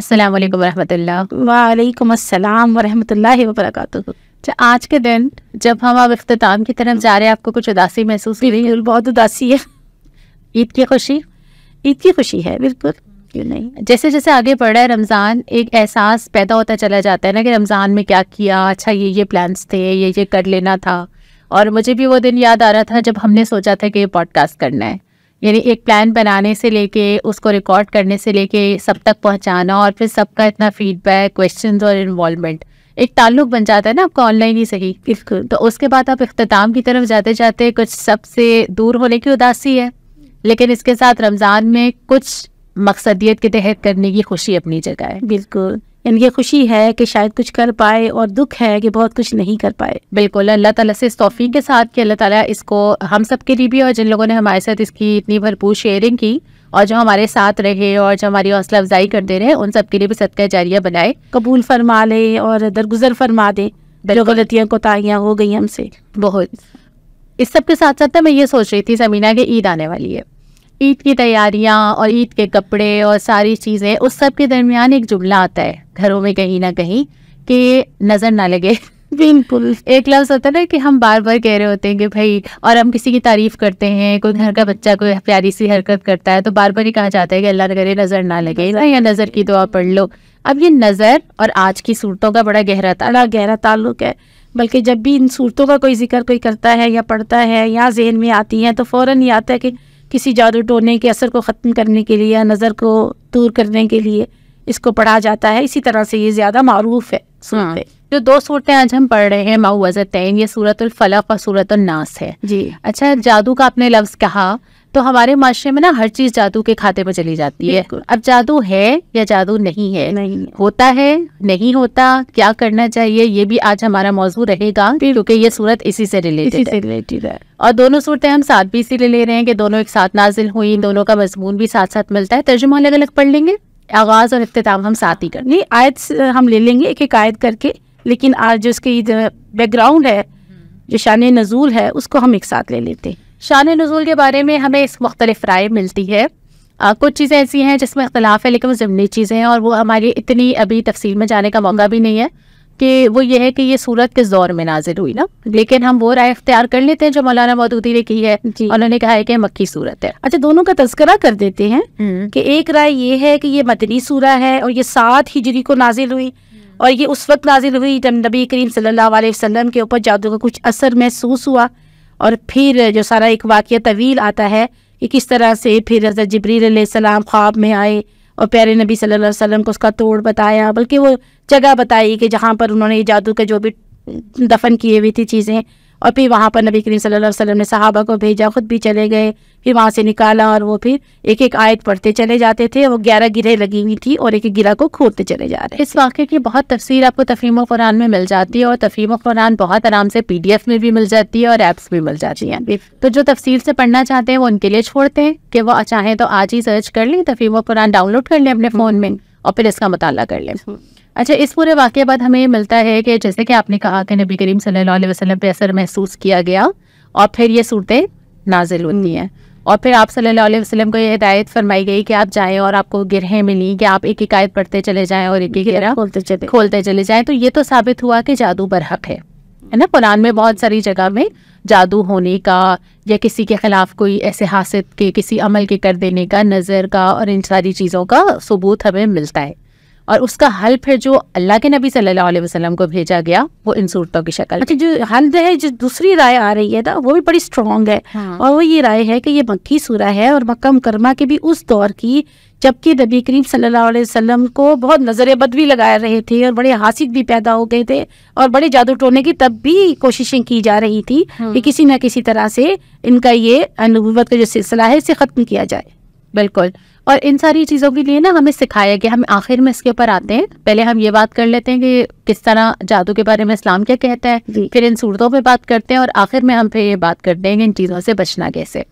السلام علیکم ورحمۃ اللہ۔ وعلیکم السلام ورحمۃ اللہ وبرکاتہ۔ اچھا، آج کے دن جب ہم اب اختتام کی طرف جا رہے ہیں، آپ کو کچھ اداسی محسوس ہو رہی ہے؟ بالکل، بہت اداسی ہے۔ عید کی خوشی، عید کی خوشی ہے، بالکل، کیوں نہیں۔ جیسے جیسے آگے بڑھ رہا ہے رمضان، ایک احساس پیدا ہوتا چلا جاتا ہے نا کہ رمضان میں کیا کیا، اچھا یہ پلانس تھے، یہ کر لینا تھا۔ اور مجھے بھی وہ دن یاد آ رہا تھا جب ہم نے سوچا تھا کہ یہ پوڈ کاسٹ کرنا ہے، یعنی ایک پلان بنانے سے لے کے اس کو ریکارڈ کرنے سے لے کے سب تک پہنچانا، اور پھر سب کا اتنا فیڈ بیک، کویشچنز اور انوالومنٹ، ایک تعلق بن جاتا ہے نا آپ کا آن لائن ہی صحیح۔ بالکل۔ تو اس کے بعد آپ اختتام کی طرف جاتے جاتے کچھ سب سے دور ہونے کی اداسی ہے، لیکن اس کے ساتھ رمضان میں کچھ مقصدیت کے تحت کرنے کی خوشی اپنی جگہ ہے۔ بالکل، یعنی یہ خوشی ہے کہ شاید کچھ کر پائے، اور دکھ ہے کہ بہت کچھ نہیں کر پائے۔ بالکل، اللہ تعالیٰ سے اس توفیق کے ساتھ کہ اللہ تعالیٰ اس کو ہم سب کے لیے بھی، اور جن لوگوں نے ہمارے ساتھ اس کی اتنی بھرپور شیئرنگ کی اور جو ہمارے ساتھ رہے اور جو ہماری حوصلہ افزائی کرتے رہے، ان سب کے لیے بھی صدقہ جاریہ بنائے، قبول فرما لے اور درگزر فرما دے جو غلطیاں کوتاہیاں ہو گئی ہم سے۔ بہت۔ اس سب کے ساتھ ساتھ میں یہ سوچ رہی تھی سمینہ کہ عید آنے والی ہے، عید کی تیاریاں اور عید کے کپڑے اور ساری چیزیں، اس سب کے درمیان ایک جملہ آتا ہے گھروں میں کہیں نہ کہیں کہ نظر نہ لگے۔ بالکل، ایک لفظ ہوتا ہے نا کہ ہم بار بار کہہ رہے ہوتے ہیں کہ بھائی، اور ہم کسی کی تعریف کرتے ہیں، کوئی گھر کا بچہ کوئی پیاری سی حرکت کرتا ہے تو بار بار ہی کہا جاتا ہے کہ اللہ نہ کرے نظر نہ لگے، یا نظر کی دعا پڑھ لو۔ اب یہ نظر اور آج کی صورتوں کا بڑا گہرا تعلق ہے، بلکہ جب بھی ان صورتوں کا کوئی ذکر کوئی کرتا ہے یا پڑھتا ہے یا ذہن میں آتی ہیں تو فوراً یہ آتا ہے کہ کسی جادو ٹونے کے اثر کو ختم کرنے کے لیے یا نظر کو دور کرنے کے لیے اس کو پڑھا جاتا ہے۔ اسی طرح سے یہ زیادہ معروف ہے صورتیں۔ جو دو صورتیں آج ہم پڑھ رہے ہیں معوذتین، یہ سورۃ الفلق اور سورۃ الناس ہے۔ جی، اچھا، جادو کا آپ نے لفظ کہا تو ہمارے معاشرے میں نا ہر چیز جادو کے کھاتے پہ چلی جاتی ہے۔ اب جادو ہے یا جادو نہیں ہے، ہوتا ہے نہیں ہوتا، کیا کرنا چاہیے، یہ بھی آج ہمارا موضوع رہے گا کیونکہ یہ صورت اسی سے ریلیٹڈ ہے۔ اور دونوں صورتیں ہم ساتھ بھی اسی لیے لے رہے ہیں کہ دونوں ایک ساتھ نازل ہوئی، دونوں کا مضمون بھی ساتھ ساتھ ملتا ہے، ترجمہ الگ الگ پڑھ لیں گے، آغاز اور اختتام ہم ساتھ ہی کریں گے۔ آیت ہم لے لیں گے ایک ایک آیت کر کے، لیکن آج جو اس کی بیک گراؤنڈ ہے، جو شان نزول ہے، اس کو ہم ایک ساتھ لے لیتے ہیں۔ شان نزول کے بارے میں ہمیں اس مختلف رائے ملتی ہے، کچھ چیزیں ایسی ہیں جس میں اختلاف ہے لیکن وہ ضمنی چیزیں ہیں، اور وہ ہماری اتنی ابھی تفصیل میں جانے کا موقع بھی نہیں ہے کہ وہ یہ ہے کہ یہ سورت کس دور میں نازل ہوئی نا، لیکن ہم وہ رائے اختیار کر لیتے ہیں جو مولانا مودودی نے کی ہے۔ انہوں نے کہا ہے کہ مکی سورت ہے۔ اچھا، دونوں کا تذکرہ کر دیتے ہیں کہ ایک رائے یہ ہے کہ یہ مدنی سورہ ہے اور یہ 7 ہجری کو نازل ہوئی، اور یہ اس وقت نازل ہوئی جب نبی کریم صلی اللہ علیہ وسلم کے اوپر جادو کا کچھ اثر محسوس ہوا، اور پھر جو سارا ایک واقعہ طویل آتا ہے کہ کس طرح سے پھر حضرت جبریل علیہ السلام خواب میں آئے اور پیارے نبی صلی اللہ علیہ وسلم کو اس کا توڑ بتایا، بلکہ وہ جگہ بتائی کہ جہاں پر انہوں نے جادو کے جو بھی دفن کیے ہوئی تھی چیزیں، اور پھر وہاں پر نبی کریم صلی اللہ علیہ وسلم نے صحابہ کو بھیجا، خود بھی چلے گئے، پھر وہاں سے نکالا، اور وہ پھر ایک ایک آیت پڑھتے چلے جاتے تھے، وہ 11 گرہیں لگی ہوئی تھی اور ایک ایک گرہ کو کھودتے چلے جا رہے۔ اس واقعے کی بہت تفسیر آپ کو تفہیم القرآن میں مل جاتی ہے، اور تفہیم القرآن بہت آرام سے PDF میں بھی مل جاتی ہے اور ایپس بھی مل جاتی ہیں، تو جو تفصیل سے پڑھنا چاہتے ہیں وہ ان کے لیے چھوڑتے ہیں کہ وہ چاہیں تو آج ہی سرچ کر لیں، تفہیم القرآن ڈاؤن لوڈ کر لیں اپنے فون میں اور پھر اس کا مطالعہ کر لیں۔ اچھا، اس پورے واقعے بعد ہمیں یہ ملتا ہے کہ جیسے کہ آپ نے کہا کہ نبی کریم صلی اللہ علیہ وسلم پہ اثر محسوس کیا گیا، اور پھر یہ صورتیں نازل ہوتی ہیں، اور پھر آپ صلی اللہ علیہ وسلم کو یہ ہدایت فرمائی گئی کہ آپ جائیں اور آپ کو گرہیں ملی کہ آپ ایک ایک آیت پڑھتے چلے جائیں اور ایک ایک گرہ کھولتے چلے جائیں۔ تو یہ تو ثابت ہوا کہ جادو برحق ہے نا۔ قرآن میں بہت ساری جگہ میں جادو ہونے کا یا کسی کے خلاف کوئی ایسے حاسد کے کسی عمل کے کر دینے کا، نظر کا اور ان ساری چیزوں کا ثبوت ہمیں ملتا ہے، اور اس کا حل پھر جو اللہ کے نبی صلی اللہ علیہ وسلم کو بھیجا گیا وہ ان صورتوں کی شکل۔ اچھا، جو حل ہے، جو دوسری رائے آ رہی ہے نا، وہ بھی بڑی اسٹرانگ ہے، اور وہ یہ رائے ہے کہ یہ مکی سورہ ہے اور مکہ مکرمہ کے بھی اس دور کی جبکہ نبی کریم صلی اللہ علیہ وسلم کو بہت نظر بد بھی لگائے رہے تھے اور بڑے حاسد بھی پیدا ہو گئے تھے اور بڑے جادو ٹونے کی تب بھی کوششیں کی جا رہی تھی کہ کسی نہ کسی طرح سے ان کا یہ نبوت کا جو سلسلہ ہے اسے ختم کیا جائے۔ بالکل، اور ان ساری چیزوں کے لیے نا ہمیں سکھایا گیا، ہم آخر میں اس کے اوپر آتے ہیں، پہلے ہم یہ بات کر لیتے ہیں کہ کس طرح جادو کے بارے میں اسلام کیا کہتا ہے، پھر ان صورتوں پہ بات کرتے ہیں، اور آخر میں ہم پھر یہ بات کرتے ہیں کہ ان چیزوں سے بچنا کیسے۔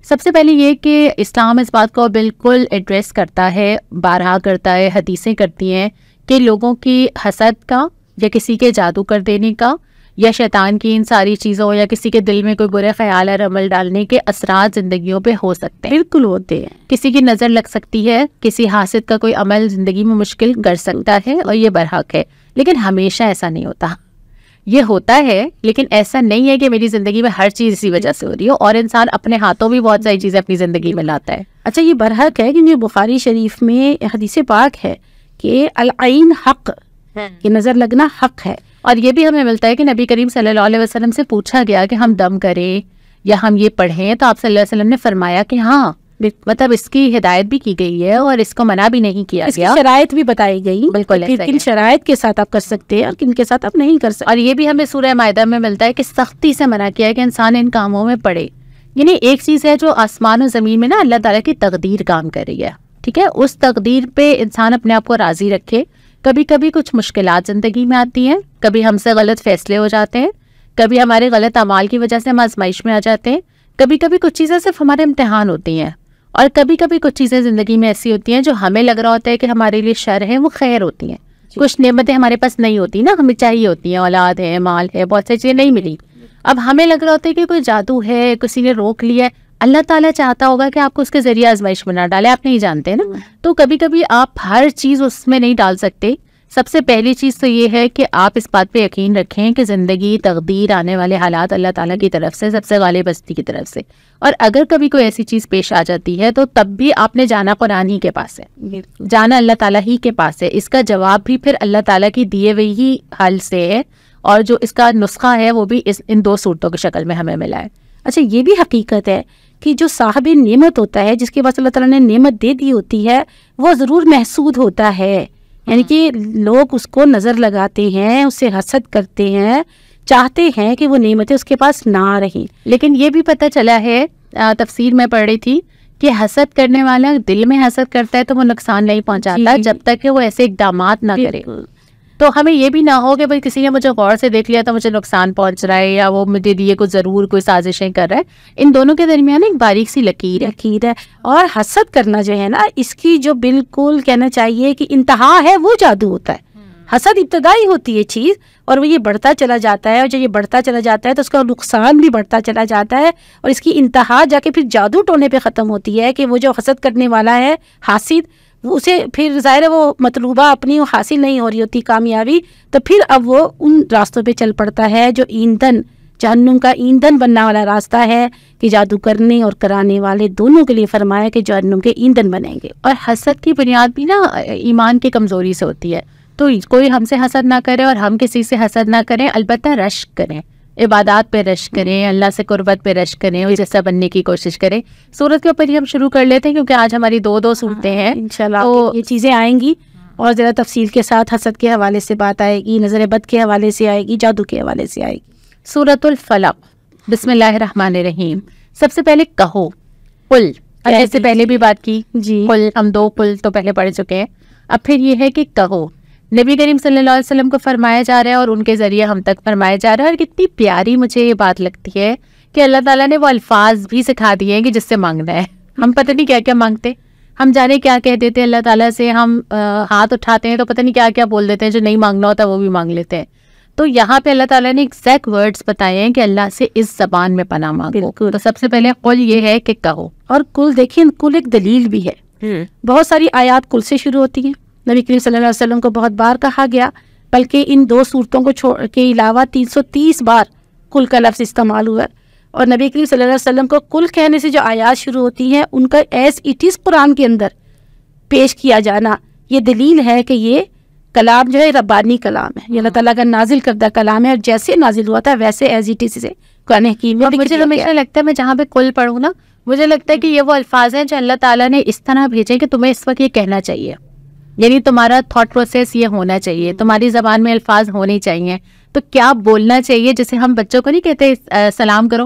سب سے پہلے یہ کہ اسلام اس بات کو بالکل ایڈریس کرتا ہے، بارہا کرتا ہے، حدیثیں کرتی ہیں کہ لوگوں کی حسد کا یا کسی کے جادو کر دینے کا یا شیطان کی ان ساری چیزوں یا کسی کے دل میں کوئی برے خیال اور عمل ڈالنے کے اثرات زندگیوں پہ ہو سکتے ہیں. بالکل ہوتے ہیں. کسی کی نظر لگ سکتی ہے, کسی حاسد کا کوئی عمل زندگی میں مشکل کر سکتا ہے, اور یہ برحق ہے. لیکن ہمیشہ ایسا نہیں ہوتا. یہ ہوتا ہے لیکن ایسا نہیں ہے کہ میری زندگی میں ہر چیز اسی وجہ سے ہو رہی ہو, اور انسان اپنے ہاتھوں بھی بہت ساری چیزیں اپنی زندگی میں لاتا ہے. اچھا, یہ برحق ہے کیونکہ بخاری شریف میں حدیث پاک ہے کہ العین حق, کہ نظر لگنا حق ہے. اور یہ بھی ہمیں ملتا ہے کہ نبی کریم صلی اللہ علیہ وسلم سے پوچھا گیا کہ ہم دم کریں یا ہم یہ پڑھیں, تو آپ صلی اللہ علیہ وسلم نے فرمایا کہ ہاں, مطلب اس کی ہدایت بھی کی گئی ہے اور اس کو منع بھی نہیں کیا گیا, شرائط بھی بتائی گئی. بالکل, کن شرائط کے ساتھ آپ کر سکتے ہیں اور کن کے ساتھ آپ نہیں کر سکتے. اور یہ بھی ہمیں سورہ مائدہ میں ملتا ہے کہ سختی سے منع کیا ہے کہ انسان ان کاموں میں پڑے. یعنی ایک چیز ہے جو آسمان و زمین میں نا اللہ تعالیٰ کی تقدیر کام کر رہی ہے, ٹھیک ہے, اس تقدیر پہ انسان اپنے آپ کو راضی رکھے. کبھی کبھی کچھ مشکلات زندگی میں آتی ہیں, کبھی ہم سے غلط فیصلے ہو جاتے ہیں, کبھی ہمارے غلط اعمال کی وجہ سے ہم آزمائش میں آ جاتے ہیں, کبھی کبھی کچھ چیزیں صرف ہمارے امتحان ہوتی ہیں, اور کبھی کبھی کچھ چیزیں زندگی میں ایسی ہوتی ہیں جو ہمیں لگ رہا ہوتا ہے کہ ہمارے لیے شر ہے, وہ خیر ہوتی ہیں. کچھ نعمتیں ہمارے پاس نہیں ہوتی نا, ہمیں چاہیے ہوتی ہیں, اولاد ہے, مال ہے, بہت سی چیزیں نہیں ملی. اب ہمیں لگ رہا ہوتا ہے کہ کوئی جادو ہے, کسی نے روک لیا ہے. اللہ تعالیٰ چاہتا ہوگا کہ آپ کو اس کے ذریعے آزمائش میں نہ ڈالے, آپ نہیں جانتے نا. تو کبھی کبھی آپ ہر چیز اس میں نہیں ڈال سکتے. سب سے پہلی چیز تو یہ ہے کہ آپ اس بات پہ یقین رکھیں کہ زندگی, تقدیر, آنے والے حالات اللہ تعالیٰ کی طرف سے, سب سے غالب ہستی کی طرف سے. اور اگر کبھی کوئی ایسی چیز پیش آ جاتی ہے تو تب بھی آپ نے جانا قرآن ہی کے پاس ہے, جانا اللہ تعالیٰ ہی کے پاس ہے. اس کا جواب بھی پھر اللہ تعالیٰ کی دیے ہوئی ہی حل سے ہے, اور جو اس کا نسخہ ہے وہ بھی ان 2 صورتوں کی شکل میں ہمیں ملا ہے. اچھا, یہ بھی حقیقت ہے کہ جو صاحب نعمت ہوتا ہے, جس کے پاس اللہ تعالیٰ نے نعمت دے دی ہوتی ہے, وہ ضرور محسود ہوتا ہے. یعنی کہ لوگ اس کو نظر لگاتے ہیں, اس سے حسد کرتے ہیں, چاہتے ہیں کہ وہ نعمتیں اس کے پاس نہ رہیں. لیکن یہ بھی پتہ چلا ہے, تفسیر میں پڑھ رہی تھی, کہ حسد کرنے والا دل میں حسد کرتا ہے تو وہ نقصان نہیں پہنچاتا جب تک کہ وہ ایسے اقدامات نہ کرے. تو ہمیں یہ بھی نہ ہو کہ بھائی کسی نے مجھے غور سے دیکھ لیا تو مجھے نقصان پہنچ رہا ہے, یا وہ مجھے لیے کچھ ضرور کوئی سازشیں کر رہا ہے. ان دونوں کے درمیان ایک باریک سی لکیر ہے. اور حسد کرنا جو ہے نا, اس کی جو بالکل کہنا چاہیے کہ انتہا ہے, وہ جادو ہوتا ہے. حسد ابتدائی ہوتی ہے چیز, اور وہ یہ بڑھتا چلا جاتا ہے, اور جب یہ بڑھتا چلا جاتا ہے تو اس کا نقصان بھی بڑھتا چلا جاتا ہے, اور اس کی انتہا جا کے پھر جادو ٹونے پہ ختم ہوتی ہے کہ وہ جو حسد کرنے والا ہے, حاسد, وہ اسے پھر ظاہر ہے وہ مطلوبہ اپنی وہ حاصل نہیں ہو رہی ہوتی کامیابی, تو پھر اب وہ ان راستوں پہ چل پڑتا ہے جو ایندھن, جہنم کا ایندھن بننے والا راستہ ہے, کہ جادو کرنے اور کرانے والے دونوں کے لیے فرمایا کہ جہنم کے ایندھن بنیں گے. اور حسد کی بنیاد بھی نا ایمان کی کمزوری سے ہوتی ہے. تو کوئی ہم سے حسد نہ کرے اور ہم کسی سے حسد نہ کریں, البتہ رشک کریں, عبادات پہ رشک کریں, اللہ سے قربت پہ رشک کریں, اور جیسا بننے کی کوشش کریں. سورت کے اوپر ہی ہم شروع کر لیتے ہیں کیونکہ آج ہماری 2 صورتیں ہیں. انشاءاللہ یہ چیزیں آئیں گی, اور ذرا تفصیل کے ساتھ حسد کے حوالے سے بات آئے گی, نظر بد کے حوالے سے آئے گی, جادو کے حوالے سے آئے گی. سورۃ الفلق, بسم اللہ الرحمن الرحیم. سب سے پہلے کہو, قل, اس سے پہلے بھی بات کی جی, قل, ہم 2 قل تو پہلے پڑھ چکے ہیں. اب پھر یہ ہے کہ کہو, نبی کریم صلی اللہ علیہ وسلم کو فرمایا جا رہا ہے اور ان کے ذریعے ہم تک فرمایا جا رہا ہے. اور کتنی پیاری مجھے یہ بات لگتی ہے کہ اللہ تعالیٰ نے وہ الفاظ بھی سکھا دیے ہیں کہ جس سے مانگنا ہے. ہم پتہ نہیں کیا کیا مانگتے, ہم جانے کیا کہہ دیتے ہیں اللہ تعالیٰ سے, ہم ہاتھ اٹھاتے ہیں تو پتہ نہیں کیا کیا بول دیتے ہیں, جو نہیں مانگنا ہوتا وہ بھی مانگ لیتے ہیں. تو یہاں پہ اللہ تعالیٰ نے ایگزیکٹ ورڈز بتائے ہیں کہ اللہ سے اس زبان میں پناہ مانگو. تو سب سے پہلے قل یہ ہے کہ کہو, اور قل دیکھیں, قل ایک دلیل بھی ہے. بہت ساری آیات قل سے شروع ہوتی ہیں. نبی کریم صلی اللہ علیہ وسلم کو بہت بار کہا گیا, بلکہ ان 2 صورتوں کو چھوڑ کے علاوہ 330 بار قل کا لفظ استعمال ہوا. اور نبی کریم صلی اللہ علیہ وسلم کو قل کہنے سے جو آیات شروع ہوتی ہیں, ان کا ایز اٹ از قرآن کے اندر پیش کیا جانا, یہ دلیل ہے کہ یہ کلام جو ہے ربانی کلام ہے, یہ اللہ تعالیٰ کا نازل کردہ کلام ہے, اور جیسے نازل ہوا تھا ویسے ایز اٹ از قرآن حکیم میں. مجھے ہمیشہ لگتا ہے, میں جہاں پہ قل پڑھوں نا, مجھے لگتا ہے کہ یہ وہ الفاظ ہیں جو اللہ تعالیٰ نے اس طرح بھیجے کہ تمہیں اس وقت یہ کہنا چاہیے. یعنی تمہارا تھاٹ پروسیس یہ ہونا چاہیے, تمہاری زبان میں الفاظ ہونے چاہیے. تو کیا بولنا چاہیے, جیسے ہم بچوں کو نہیں کہتے سلام کرو,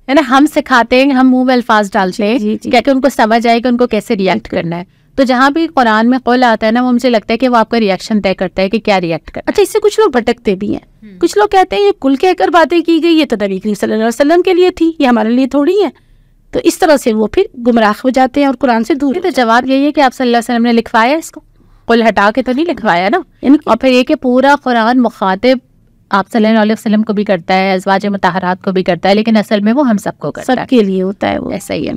ہے نا, ہم سکھاتے ہیں, ہم منہ میں الفاظ ڈالتے ہیں کیا کہ ان کو سمجھ آئے کہ ان کو کیسے ریئیکٹ کرنا ہے. تو جہاں بھی قرآن میں قول آتا ہے نا, وہ مجھے لگتا ہے کہ وہ آپ کا ریئیکشن طے کرتا ہے کہ کیا ریئیکٹ کرنا. اچھا, اس سے کچھ لوگ بھٹکتے بھی ہیں. کچھ لوگ کہتے ہیں یہ کل کہہ کر باتیں کی گئی, یہ تو نبی کریم صلی اللہ علیہ وسلم کے لیے تھی, یہ ہمارے لیے تھوڑی ہے. تو اس طرح سے وہ پھر گمراہ ہو جاتے ہیں اور قرآن سے دور. تو جواب یہی ہے کہ آپ صلی اللہ علیہ وسلم نے لکھوایا اس کو, قل ہٹا کے تو نہیں لکھوایا نا. اور پھر یہ کہ پورا قرآن مخاطب آپ صلی اللہ علیہ وسلم کو بھی کرتا ہے, ازواج مطہرات کو بھی کرتا ہے, لیکن اصل میں وہ ہم سب کو کرتا ہے, سب کے لیے ہوتا ہے وہ. ایسا ہی ہے.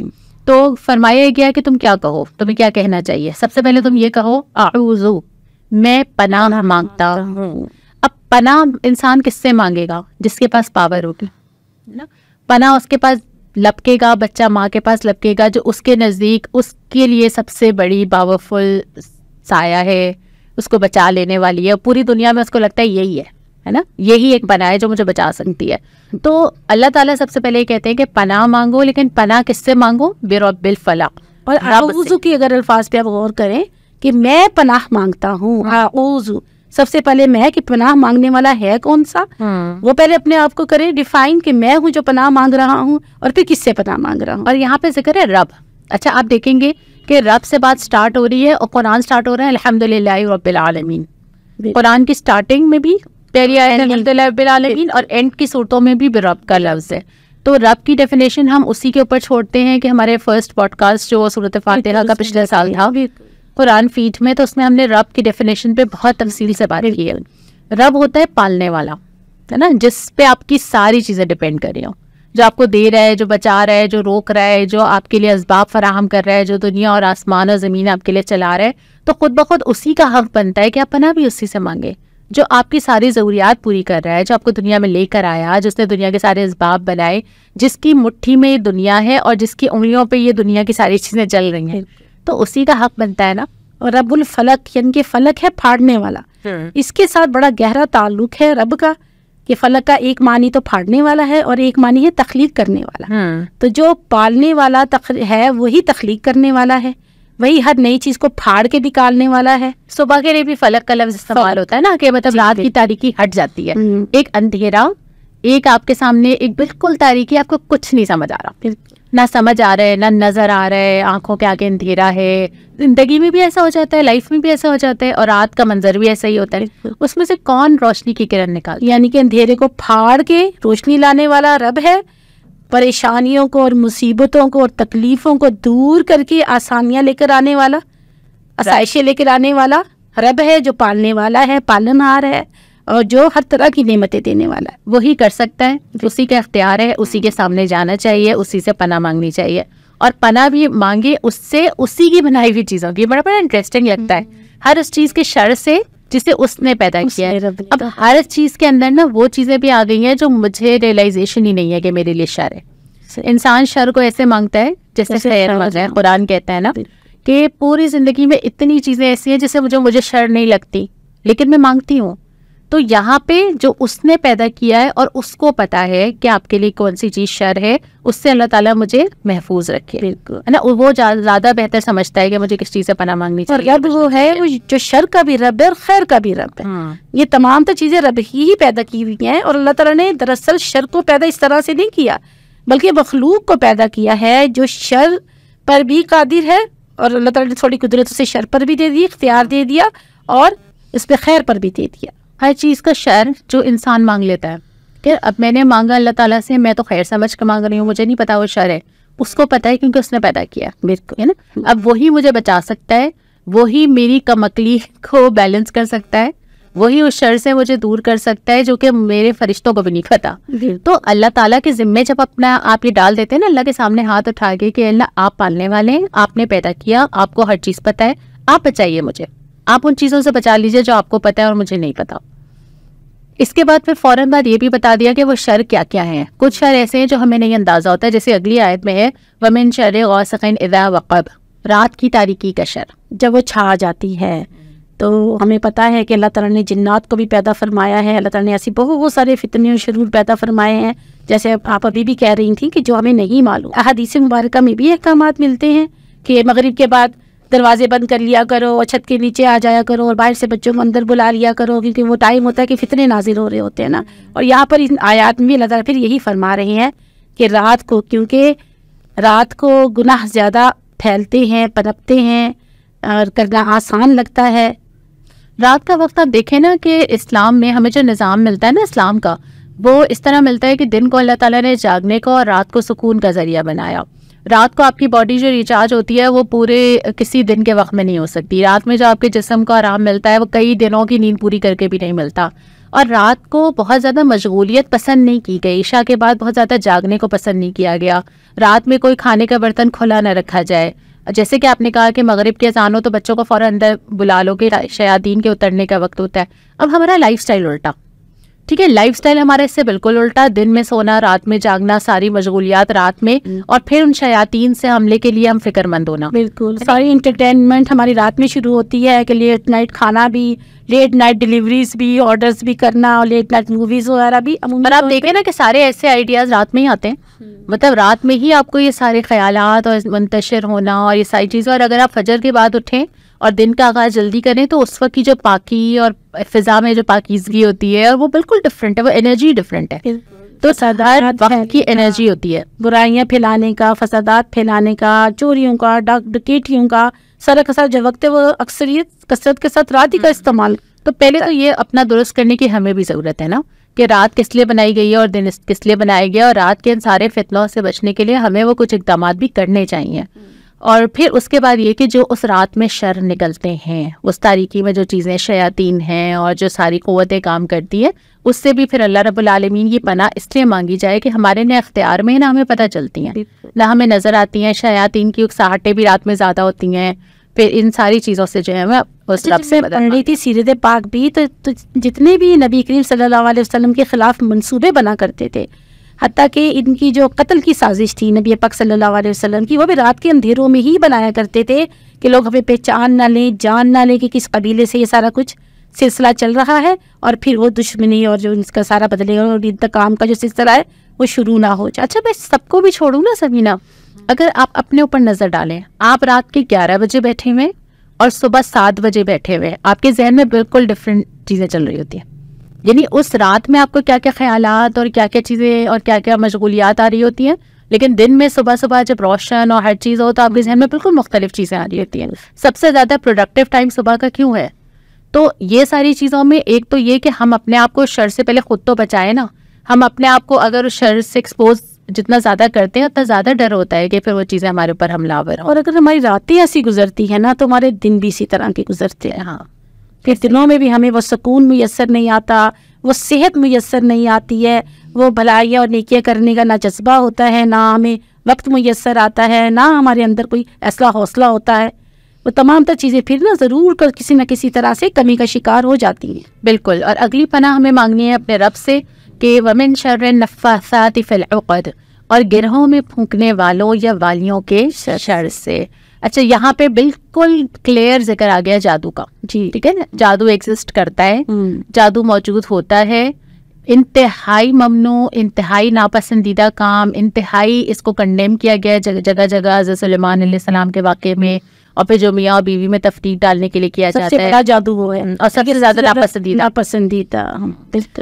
تو فرمایا گیا کہ تم کیا کہو, تمہیں کیا کہنا چاہیے. سب سے پہلے تم یہ کہو اعوذ, میں پناہ مانگتا ہوں. اب پناہ انسان کس سے مانگے گا؟ جس کے پاس پاور ہوگی نا. پناہ اس کے پاس لپکے گا, بچہ ماں کے پاس لپکے گا, جو اس کے نزدیک اس کے لیے سب سے بڑی پاورفل سایہ ہے, اس کو بچا لینے والی ہے. پوری دنیا میں اس کو لگتا ہے یہی ہے نا, یہی ایک پناہ ہے جو مجھے بچا سکتی ہے. تو اللہ تعالیٰ سب سے پہلے یہ کہتے ہیں کہ پناہ مانگو, لیکن پناہ کس سے مانگو؟ برب الفلق. اور اعوذ کی اگر الفاظ پہ آپ غور کریں کہ میں پناہ مانگتا ہوں, اعوذ, سب سے پہلے میں کہ پناہ مانگنے والا ہے کون سا, وہ پہلے اپنے آپ کو کرے ڈیفائن کہ میں ہوں جو پناہ مانگ رہا ہوں, اور پھر کس سے پناہ مانگ رہا ہوں. اور یہاں پہ ذکر ہے رب. اچھا آپ دیکھیں گے کہ رب سے بات سٹارٹ ہو رہی ہے اور قرآن سٹارٹ ہو رہا ہے الحمدللہ رب العالمین. قرآن کی سٹارٹنگ میں بھی پہلی آیت الحمدللہ رب العالمین, اور اینڈ کی صورتوں میں بھی رب کا لفظ ہے. تو رب کی ڈیفینیشن ہم اسی کے اوپر چھوڑتے ہیں کہ ہمارے فرسٹ پوڈ کاسٹ جو سورۃ فاتحہ کا پچھلے سال تھا قرآن فیٹ میں, تو اس میں ہم نے رب کی ڈیفینیشن پہ بہت تفصیل سے بات کی ہے. رب ہوتا ہے پالنے والا, ہے نا, جس پہ آپ کی ساری چیزیں ڈپینڈ کر رہی ہوں, جو آپ کو دے رہا ہے, جو بچا رہا ہے, جو روک رہا ہے, جو آپ کے لیے اسباب فراہم کر رہا ہے, جو دنیا اور آسمان اور زمین آپ کے لیے چلا رہا ہے. تو خود بخود اسی کا حق بنتا ہے کہ آپ پناہ بھی اسی سے مانگے, جو آپ کی ساری ضروریات پوری کر رہا ہے, جو آپ کو دنیا میں لے کر آیا, جس نے دنیا کے سارے اسباب بنائے, جس کی مٹھی میں دنیا ہے اور جس کی انگلیوں پہ یہ دنیا کی ساری چیزیں چل رہی ہیں. تو اسی کا حق بنتا ہے نا. اور رب الفلق یعنی کہ فلک ہے پھاڑنے والا, اس کے ساتھ بڑا گہرا تعلق ہے رب کا, کہ فلک کا ایک معنی تو پھاڑنے والا ہے اور ایک معنی ہے تخلیق کرنے والا. تو جو پالنے والا ہے وہی تخلیق کرنے والا ہے, وہی ہر نئی چیز کو پھاڑ کے نکالنے والا ہے. صبح کے لیے بھی فلک کا لفظ استعمال ہوتا ہے نا, کہ مطلب رات کی تاریکی ہٹ جاتی ہے. ایک اندھیرا, ایک آپ کے سامنے ایک بالکل تاریکی, آپ کو کچھ نہیں سمجھ آ رہا, نہ سمجھ آ رہا ہے, نہ نظر آ رہا ہے, آنکھوں کے آگے اندھیرا ہے. زندگی میں بھی ایسا ہو جاتا ہے, لائف میں بھی ایسا ہو جاتا ہے, اور رات کا منظر بھی ایسا ہی ہوتا ہے. اس میں سے کون روشنی کی کرن نکال, یعنی کہ اندھیرے کو پھاڑ کے روشنی لانے والا رب ہے, پریشانیوں کو اور مصیبتوں کو اور تکلیفوں کو دور کر کے آسانیاں لے کر آنے والا, آسائشیں لے کر آنے والا رب ہے, جو پالنے والا ہے, پالنہار ہے, اور جو ہر طرح کی نعمتیں دینے والا ہے. وہی کر سکتا ہے, اسی کا اختیار ہے, اسی کے سامنے جانا چاہیے, اسی سے پناہ مانگنی چاہیے. اور پناہ بھی مانگے اس سے, اسی کی بنائی ہوئی چیزوں کی. بڑا انٹرسٹنگ لگتا ہے, ہر اس چیز کے شر سے جسے اس نے پیدا کیا ہے. اب ہر چیز کے اندر نا وہ چیزیں بھی آ گئی ہیں جو مجھے ریئلائزیشن ہی نہیں ہے کہ میرے لیے شر ہے. انسان شر کو ایسے مانگتا ہے جیسے خیر مانگ رہا ہے. قرآن کہتا ہے نا کہ پوری زندگی میں اتنی چیزیں ایسی ہیں جسے مجھے شر نہیں لگتی, لیکن میں مانگتی ہوں. تو یہاں پہ جو اس نے پیدا کیا ہے اور اس کو پتا ہے کہ آپ کے لیے کون سی چیز شر ہے, اس سے اللہ تعالیٰ مجھے محفوظ رکھے, ہے نا. وہ زیادہ بہتر سمجھتا ہے کہ مجھے کس چیز سے پناہ مانگنی چاہیے. اور رب وہ ہے جو شر کا بھی رب ہے اور خیر کا بھی رب ہے. یہ تمام تو چیزیں رب ہی پیدا کی ہوئی ہیں, اور اللہ تعالیٰ نے دراصل شر کو پیدا اس طرح سے نہیں کیا, بلکہ مخلوق کو پیدا کیا ہے جو شر پر بھی قادر ہے, اور اللہ تعالیٰ نے تھوڑی قدرت سے شر پر بھی دے دی, اختیار دے دیا, اور اس پہ خیر پر بھی دے دیا. ہر چیز کا شر جو انسان مانگ لیتا ہے کہ اب میں نے مانگا اللہ تعالیٰ سے, میں تو خیر سمجھ کے مانگ رہی ہوں, مجھے نہیں پتا وہ شر ہے, اس کو پتا ہے کیونکہ اس نے پیدا کیا, بالکل, ہے نا. اب وہی مجھے بچا سکتا ہے, وہی میری کم عقلی کو بیلنس کر سکتا ہے, وہی اس شر سے مجھے دور کر سکتا ہے جو کہ میرے فرشتوں کو بھی نہیں پتا. تو اللہ تعالیٰ کے ذمے جب اپنا آپ یہ ڈال دیتے ہیں نا اللہ کے سامنے ہاتھ اٹھا کے کہ اللہ آپ پالنے والے ہیں, آپ نے پیدا کیا, آپ کو ہر چیز پتا ہے, آپ بچائیے مجھے, آپ ان چیزوں سے بچا لیجیے جو آپ کو پتا ہے اور مجھے نہیں پتا. اس کے بعد پھر فوراً بعد یہ بھی بتا دیا کہ وہ شر کیا کیا ہیں. کچھ شر ایسے ہیں جو ہمیں نہیں اندازہ ہوتا ہے, جیسے اگلی آیت میں ہے وَمِن شَرِّ غَاسِقٍ إِذَا وَقَبَ, رات کی تاریکی کا شر جب وہ چھا جاتی ہے. تو ہمیں پتا ہے کہ اللہ تعالیٰ نے جنات کو بھی پیدا فرمایا ہے, اللہ تعالیٰ نے ایسی بہت سارے فتنے و شرور پیدا فرمائے ہیں, جیسے آپ ابھی بھی کہہ رہی تھیں کہ جو ہمیں نہیں معلوم. احادیث مبارکہ میں بھی احکامات ملتے ہیں کہ مغرب کے بعد دروازے بند کر لیا کرو اور چھت کے نیچے آ جایا کرو اور باہر سے بچوں کو اندر بلا لیا کرو, کیونکہ وہ ٹائم ہوتا ہے کہ فتنے نازل ہو رہے ہوتے ہیں نا. اور یہاں پر ان آیات میں اللہ تعالیٰ پھر یہی فرما رہے ہیں کہ رات کو, کیونکہ رات کو گناہ زیادہ پھیلتے ہیں, پنپتے ہیں, اور کرنا آسان لگتا ہے. رات کا وقت آپ دیکھیں نا کہ اسلام میں ہمیں جو نظام ملتا ہے نا اسلام کا, وہ اس طرح ملتا ہے کہ دن کو اللہ تعالیٰ نے جاگنے کو اور رات کو سکون کا ذریعہ بنایا. رات کو آپ کی باڈی جو ریچارج ہوتی ہے وہ پورے کسی دن کے وقت میں نہیں ہو سکتی. رات میں جو آپ کے جسم کو آرام ملتا ہے وہ کئی دنوں کی نیند پوری کر کے بھی نہیں ملتا. اور رات کو بہت زیادہ مشغولیت پسند نہیں کی گئی، عشاء کے بعد بہت زیادہ جاگنے کو پسند نہیں کیا گیا، رات میں کوئی کھانے کا برتن کھلا نہ رکھا جائے. جیسے کہ آپ نے کہا کہ مغرب کے اذان ہو تو بچوں کو فوراً اندر بلا لو کہ شیاطین کے اترنے کا وقت ہوتا ہے. اب ہمارا لائف سٹائل الٹا، ٹھیک ہے، لائف سٹائل ہمارا اس سے بالکل الٹا، دن میں سونا، رات میں جاگنا، ساری مشغولیات رات میں، اور پھر ان شیاطین سے حملے کے لیے ہم فکر مند ہونا. بالکل، ساری انٹرٹینمنٹ ہماری رات میں شروع ہوتی ہے کہ لیٹ نائٹ کھانا بھی، لیٹ نائٹ ڈیلیوریز بھی، آرڈرز بھی کرنا، اور لیٹ نائٹ موویز وغیرہ بھی. اور آپ دیکھیں نا کہ سارے ایسے آئیڈیاز رات میں ہی آتے ہیں، مطلب رات میں ہی آپ کو یہ سارے خیالات اور منتشر ہونا اور یہ ساری چیزیں. اور اگر آپ فجر کے بعد اٹھیں اور دن کا آغاز جلدی کریں تو اس وقت کی جو پاکی اور فضا میں جو پاکیزگی ہوتی ہے اور وہ بالکل ڈفرینٹ ہے، وہ انرجی ڈفرینٹ ہے. تو ہر وقت کی انرجی ہوتی ہے برائیاں پھیلانے کا، فسادات پھیلانے کا، چوریوں کا، ڈکیٹیوں کا، سارا کا سارا جو وقت ہے وہ اکثریت کثرت کے ساتھ رات ہی کا استعمال. تو پہلے تو یہ اپنا درست کرنے کی ہمیں بھی ضرورت ہے نا کہ رات کس لیے بنائی گئی ہے اور دن کس لیے بنایا گیا، اور رات کے ان سارے فتنوں سے بچنے کے لیے ہمیں وہ کچھ اقدامات بھی کرنے چاہیے. اور پھر اس کے بعد یہ کہ جو اس رات میں شر نکلتے ہیں، اس تاریکی میں جو چیزیں شیاطین ہیں اور جو ساری قوتیں کام کرتی ہیں، اس سے بھی پھر اللہ رب العالمین کی پناہ اس لیے مانگی جائے کہ ہمارے نہ اختیار میں نہ ہمیں پتہ چلتی ہیں، نہ ہمیں نظر آتی ہیں. شیاطین کی اکساہٹیں بھی رات میں زیادہ ہوتی ہیں. پھر ان ساری چیزوں سے جو ہے میں اس رب سے پڑھ رہی تھی سیرت پاک بھی، تو جتنے بھی نبی کریم صلی اللہ علیہ وسلم کے خلاف منصوبے بنا کرتے تھے، حتیٰ کہ ان کی جو قتل کی سازش تھی نبی پاک صلی اللہ علیہ وسلم کی، وہ بھی رات کے اندھیروں میں ہی بنایا کرتے تھے کہ لوگ ہمیں پہچان نہ لیں، جان نہ لیں کہ کس قبیلے سے یہ سارا کچھ سلسلہ چل رہا ہے، اور پھر وہ دشمنی اور جو ان کا سارا بدلے اور انتقام کا جو سلسلہ ہے وہ شروع نہ ہو جائے. اچھا میں سب کو بھی چھوڑوں نا سبینہ، اگر آپ اپنے اوپر نظر ڈالیں، آپ رات کے 11 بجے بیٹھے ہوئے اور صبح 7 بجے بیٹھے ہوئے، آپ کے ذہن میں بالکل ڈفرینٹ چیزیں چل رہی ہوتی ہیں. یعنی اس رات میں آپ کو کیا کیا خیالات اور کیا کیا چیزیں اور کیا کیا مشغولیات آ رہی ہوتی ہیں، لیکن دن میں صبح صبح جب روشن اور ہر چیز ہو تو آپ کے ذہن میں بالکل مختلف چیزیں آ رہی ہوتی ہیں. سب سے زیادہ پروڈکٹیو ٹائم صبح کا کیوں ہے؟ تو یہ ساری چیزوں میں ایک تو یہ کہ ہم اپنے آپ کو شر سے پہلے خود تو بچائیں نا. ہم اپنے آپ کو اگر شر سے ایکسپوز جتنا زیادہ کرتے ہیں اتنا زیادہ ڈر ہوتا ہے کہ پھر وہ چیزیں ہمارے اوپر حملہ آور ہوں. اور اگر ہماری راتیں ایسی گزرتی ہیں نا تو ہمارے دن بھی اسی طرح کے گزرتے ہیں. ہاں، پھر دنوں میں بھی ہمیں وہ سکون میسر نہیں آتا، وہ صحت میسر نہیں آتی ہے، وہ بھلائیاں اور نیکیاں کرنے کا نہ جذبہ ہوتا ہے، نہ ہمیں وقت میسر آتا ہے، نہ ہمارے اندر کوئی ایسا حوصلہ ہوتا ہے. وہ تمام تر چیزیں پھر نا ضرور کسی نہ کسی طرح سے کمی کا شکار ہو جاتی ہیں. بالکل. اور اگلی پناہ ہمیں مانگنی ہے اپنے رب سے کہ ومن شر النفاثات فی العقد، اور گرہوں میں پھونکنے والوں یا والیوں کے شر سے. اچھا یہاں پہ بالکل کلیئر ذکر آ گیا جادو کا. جی ٹھیک ہے نا، جادو ایگزسٹ کرتا ہے، جادو موجود ہوتا ہے، انتہائی ممنوع، انتہائی ناپسندیدہ کام، انتہائی اس کو کنڈیم کیا گیا جگہ جگہ حضرت سلیمان علیہ السلام کے واقعے میں، اور پھر جو میاں اور بیوی میں تفریق ڈالنے کے لیے کیا جاتا ہے. سب سے بڑا جادو وہ ہے اور سب سے زیادہ ناپسندیدہ.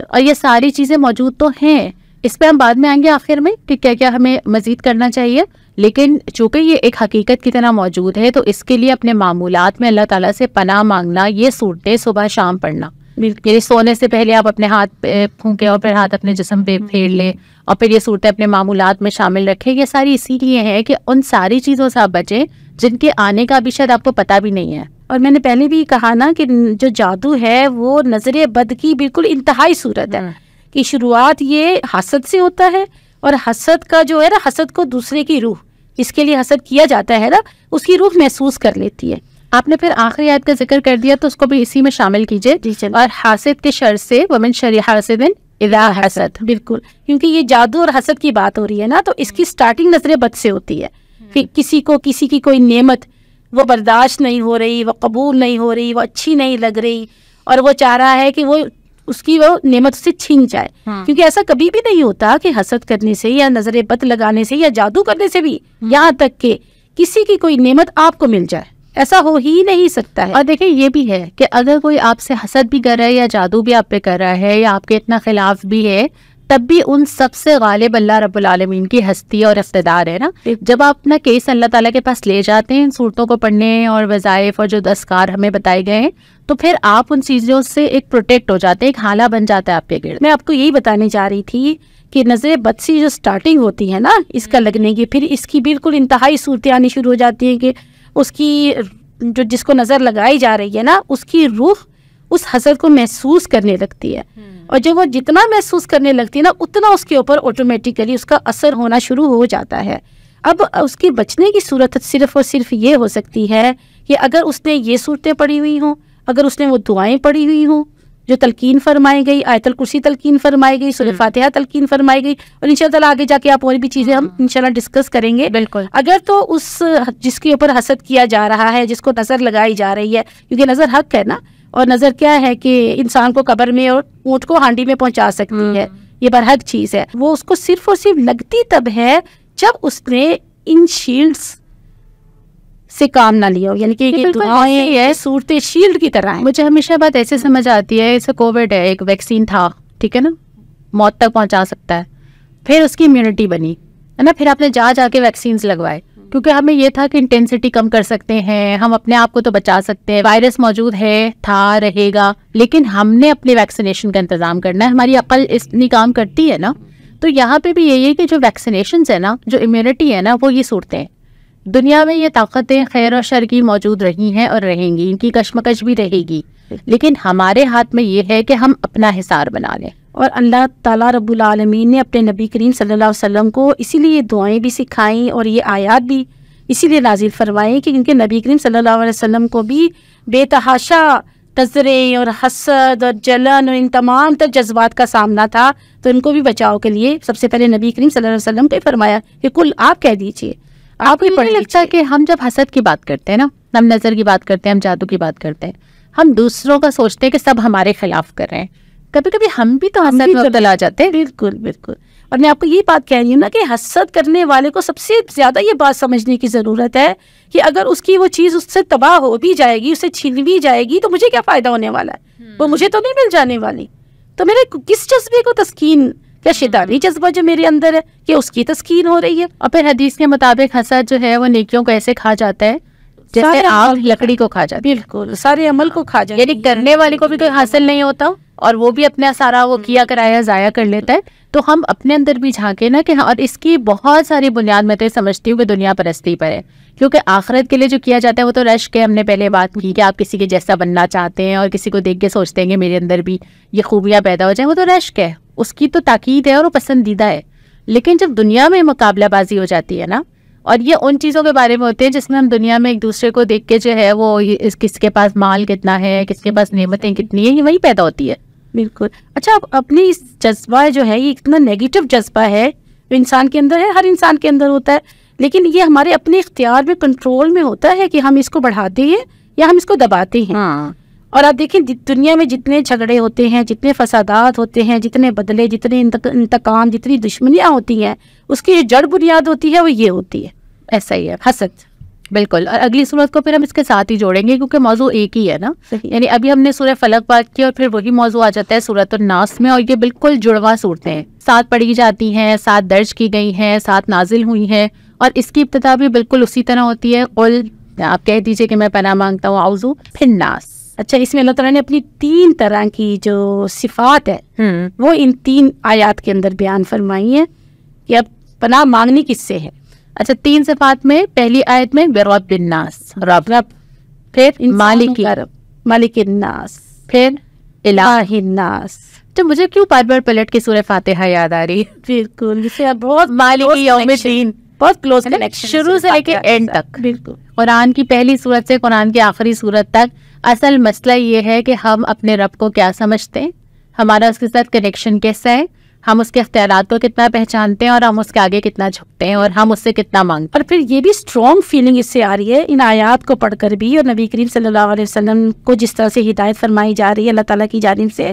اور یہ ساری چیزیں موجود تو ہیں، اس پہ ہم بعد میں آئیں گے آخر میں کہ کیا کیا ہمیں مزید کرنا چاہیے. لیکن چونکہ یہ ایک حقیقت کی طرح موجود ہے تو اس کے لیے اپنے معمولات میں اللہ تعالیٰ سے پناہ مانگنا، یہ صورتیں صبح شام پڑھنا، یعنی سونے سے پہلے آپ اپنے ہاتھ پہ پھونکیں اور پھر ہاتھ اپنے جسم پہ پھیر لیں، اور پھر یہ صورتیں اپنے معمولات میں شامل رکھیں. یہ ساری اسی لیے ہے کہ ان ساری چیزوں سے آپ بچیں جن کے آنے کا بھی شاید آپ کو پتہ بھی نہیں ہے. اور میں نے پہلے بھی کہا نا کہ جو جادو ہے وہ نظر بد کی بالکل انتہائی صورت ہے کہ شروعات یہ حسد سے ہوتا ہے، اور حسد کا جو ہے نا، حسد کو دوسرے کی روح، اس کے لیے حسد کیا جاتا ہے نا، اس کی روح محسوس کر لیتی ہے. آپ نے پھر آخری آیت کا ذکر کر دیا تو اس کو بھی اسی میں شامل کیجئے. اور حاسد کے شر سے ومن شر حاسد اذا حسد. بالکل، کیونکہ یہ جادو اور حسد کی بات ہو رہی ہے نا، تو اس کی سٹارٹنگ نظر بد سے ہوتی ہے. پھر کسی کی کوئی نعمت وہ برداشت نہیں ہو رہی، وہ قبول نہیں ہو رہی، وہ اچھی نہیں لگ رہی، اور وہ چاہ رہا ہے کہ وہ اس کی وہ نعمت سے چھین جائے. کیونکہ ایسا کبھی بھی نہیں ہوتا کہ حسد کرنے سے یا نظر بد لگانے سے یا جادو کرنے سے بھی یہاں تک کہ کسی کی کوئی نعمت آپ کو مل جائے، ایسا ہو ہی نہیں سکتا ہے. اور دیکھیں یہ بھی ہے کہ اگر کوئی آپ سے حسد بھی کر رہا ہے یا جادو بھی آپ پہ کر رہا ہے یا آپ کے اتنا خلاف بھی ہے، تب بھی ان سب سے غالب اللہ رب العالمین کی ہستی اور اقتدار ہے نا. جب آپ اپنا کیس اللہ تعالیٰ کے پاس لے جاتے ہیں ان صورتوں کو پڑھنے اور وظائف اور جو اذکار ہمیں بتائے گئے ہیں، تو پھر آپ ان چیزوں سے ایک پروٹیکٹ ہو جاتے ہیں، ایک حالہ بن جاتا ہے آپ کے گرد. میں آپ کو یہی بتانے جا رہی تھی کہ نظر بد سے جو سٹارٹنگ ہوتی ہے نا اس کا لگنے کی، پھر اس کی بالکل انتہائی صورتیں آنی شروع ہو جاتی ہیں کہ اس کی جو جس کو نظر لگائی جا رہی ہے نا، اس کی روح اس حسد کو محسوس کرنے لگتی ہے، اور جب وہ جتنا محسوس کرنے لگتی ہے نا اتنا اس کے اوپر آٹومیٹیکلی اس کا اثر ہونا شروع ہو جاتا ہے۔ اب اس کے بچنے کی صورت صرف اور صرف یہ ہو سکتی ہے کہ اگر اس نے یہ صورتیں پڑھی ہوئی ہوں، اگر اس نے وہ دعائیں پڑھی ہوئی ہوں جو تلقین فرمائی گئی، آیت الکرسی تلقین فرمائی گئی، سورہ فاتحہ تلقین فرمائی گئی، اور انشاءاللہ آگے جا کے آپ اور بھی چیزیں ہم انشاءاللہ ڈسکس کریں گے۔ بالکل۔ اگر تو اس جس کے اوپر حسد کیا جا رہا ہے، جس کو نظر لگائی جا رہی ہے، کیونکہ نظر حق ہے نا، اور نظر کیا ہے کہ انسان کو قبر میں اور اونٹ کو ہانڈی میں پہنچا سکتی ہے، یہ برحق چیز ہے، وہ اس کو صرف اور صرف لگتی تب ہے جب اس نے ان شیلڈز سے کام نہ لیا ہو، یعنی کہ یہ دعائیں ہے صورتیں شیلڈ کی طرح ہیں۔ مجھے ہمیشہ بات ایسے سمجھ آتی ہے، اسے کووڈ ہے، ایک ویکسین تھا، ٹھیک ہے نا، موت تک پہنچا سکتا ہے، پھر اس کی امیونٹی بنی ہے نا، پھر آپ نے جا کے ویکسینز لگوائے، کیونکہ ہمیں یہ تھا کہ انٹینسٹی کم کر سکتے ہیں، ہم اپنے آپ کو تو بچا سکتے ہیں، وائرس موجود ہے، تھا، رہے گا، لیکن ہم نے اپنی ویکسینیشن کا انتظام کرنا ہے، ہماری عقل اتنی کام کرتی ہے نا۔ تو یہاں پہ بھی یہی ہے کہ جو ویکسینیشنز ہے نا، جو امیونٹی ہے نا، وہ یہ صورتیں ہیں۔ دنیا میں یہ طاقتیں خیر و شر کی موجود رہی ہیں اور رہیں گی، ان کی کشمکش بھی رہے گی، لیکن ہمارے ہاتھ میں یہ ہے کہ ہم اپنا حصار بنا لیں۔ اور اللہ تعالیٰ رب العالمین نے اپنے نبی کریم صلی اللہ علیہ وسلم کو اسی لیے دعائیں بھی سکھائیں اور یہ آیات بھی اسی لیے نازل فرمائیں کہ کیونکہ نبی کریم صلی اللہ علیہ وسلم کو بھی بے تحاشا نظریں اور حسد اور جلن اور ان تمام تر جذبات کا سامنا تھا، تو ان کو بھی بچاؤ کے لیے سب سے پہلے نبی کریم صلی اللہ علیہ وسلم کو فرمایا کہ کل آپ کہہ دیجئے، آپ کو نہیں لگتا کہ ہم جب حسد کی بات کرتے ہیں نا، ہم نظر کی بات کرتے ہیں، ہم جادو کی بات کرتے ہیں، ہم دوسروں کا سوچتے ہیں کہ سب ہمارے خلاف کر رہے ہیں، کبھی کبھی ہم بھی تو حسد میں مبتلا جاتے ہیں۔ بالکل بالکل، اور میں آپ کو یہ بات کہہ رہی ہوں نا کہ حسد کرنے والے کو سب سے زیادہ یہ بات سمجھنے کی ضرورت ہے کہ اگر اس کی وہ چیز اس سے تباہ ہو بھی جائے گی، اسے چھین بھی جائے گی، تو مجھے کیا فائدہ ہونے والا ہے، وہ مجھے تو نہیں مل جانے والی، تو میرے کس جذبے کو تسکین، کیا شیطانی جذبہ جو میرے اندر ہے کہ اس کی تسکین ہو رہی ہے۔ اور پھر حدیث کے مطابق حسد جو ہے وہ نیکیوں کو ایسے کھا جاتا ہے جیسے آگ لکڑی کو کھا جاتی ہے، بالکل سارے عمل کو کھا جاتا ہے، یعنی کرنے والے کو بھی کوئی حاصل نہیں ہوتا اور وہ بھی اپنا سارا وہ کیا کرایا ضائع کر لیتا ہے۔ تو ہم اپنے اندر بھی جھانکے نا کہ اور اس کی بہت ساری بنیاد میں تو سمجھتی ہوں کہ دنیا پرستی پر ہے، کیونکہ آخرت کے لیے جو کیا جاتا ہے وہ تو رشک ہے، ہم نے پہلے بات کی کہ آپ کسی کے جیسا بننا چاہتے ہیں اور کسی کو دیکھ کے سوچتے ہیں کہ میرے اندر بھی یہ خوبیاں پیدا ہو جائیں، وہ تو رشک ہے، اس کی تو تاکید ہے اور وہ پسندیدہ ہے۔ لیکن جب دنیا میں مقابلہ بازی ہو جاتی ہے نا، اور یہ ان چیزوں کے بارے میں ہوتے ہیں جس میں ہم دنیا میں ایک دوسرے کو دیکھ کے جو ہے وہ کس کے پاس مال کتنا ہے، کس کے پاس نعمتیں کتنی ہیں، یہ وہی پیدا ہوتی ہے۔ بالکل۔ اچھا، اپنی اس جذبہ جو ہے یہ اتنا نیگیٹو جذبہ ہے جو انسان کے اندر ہے، ہر انسان کے اندر ہوتا ہے، لیکن یہ ہمارے اپنے اختیار میں، کنٹرول میں ہوتا ہے کہ ہم اس کو بڑھاتے ہیں یا ہم اس کو دباتے ہیں۔ اور آپ دیکھیں دنیا میں جتنے جھگڑے ہوتے ہیں، جتنے فسادات ہوتے ہیں، جتنے بدلے، جتنے انتقام، جتنی دشمنیاں ہوتی ہیں، اس کی جو جڑ بنیاد ہوتی ہے وہ یہ ہوتی ہے، ایسا ہی ہے حسد۔ بالکل۔ اور اگلی صورت کو پھر ہم اس کے ساتھ ہی جوڑیں گے کیونکہ موضوع ایک ہی ہے نا، یعنی ابھی ہم نے سورہ فلق بات کی اور پھر وہی موضوع آ جاتا ہے سورۃ الناس میں، اور یہ بالکل جڑواں صورتیں ہیں، ساتھ پڑھی جاتی ہیں، ساتھ درج کی گئی ہیں، ساتھ نازل ہوئی ہیں، اور اس کی ابتدا بھی بالکل اسی طرح ہوتی ہے، قل، آپ کہہ دیجئے کہ میں پناہ مانگتا ہوں اعوذ پھر ناس۔ اچھا، اس میں اللہ تعالیٰ نے اپنی 3 طرح کی جو صفات ہے وہ ان 3 آیات کے اندر بیان فرمائی ہیں کہ اب پناہ مانگنی کس سے ہے۔ اچھا، 3 صفات میں پہلی آیت میں برب الناس، رب، پھر مالک الناس، پھر الہ الناس۔ تو مجھے کیوں بار بار پلٹ کے سورہ فاتحہ یاد آ رہی ہے؟ بالکل، جسے بہت مالک یوم الدین، بہت کلوز کنیکشن شروع سے لے کے اینڈ تک، بالکل قرآن کی پہلی سورت سے قرآن کی آخری سورت تک۔ اصل مسئلہ یہ ہے کہ ہم اپنے رب کو کیا سمجھتے ہیں، ہمارا اس کے ساتھ کنیکشن کیسا ہے، ہم اس کے اختیارات کو کتنا پہچانتے ہیں اور ہم اس کے آگے کتنا جھکتے ہیں اور ہم اس سے کتنا مانگتے ہیں۔ اور پھر یہ بھی اسٹرانگ فیلنگ اس سے آ رہی ہے ان آیات کو پڑھ کر بھی، اور نبی کریم صلی اللہ علیہ وسلم کو جس طرح سے ہدایت فرمائی جا رہی ہے اللہ تعالیٰ کی جانب سے،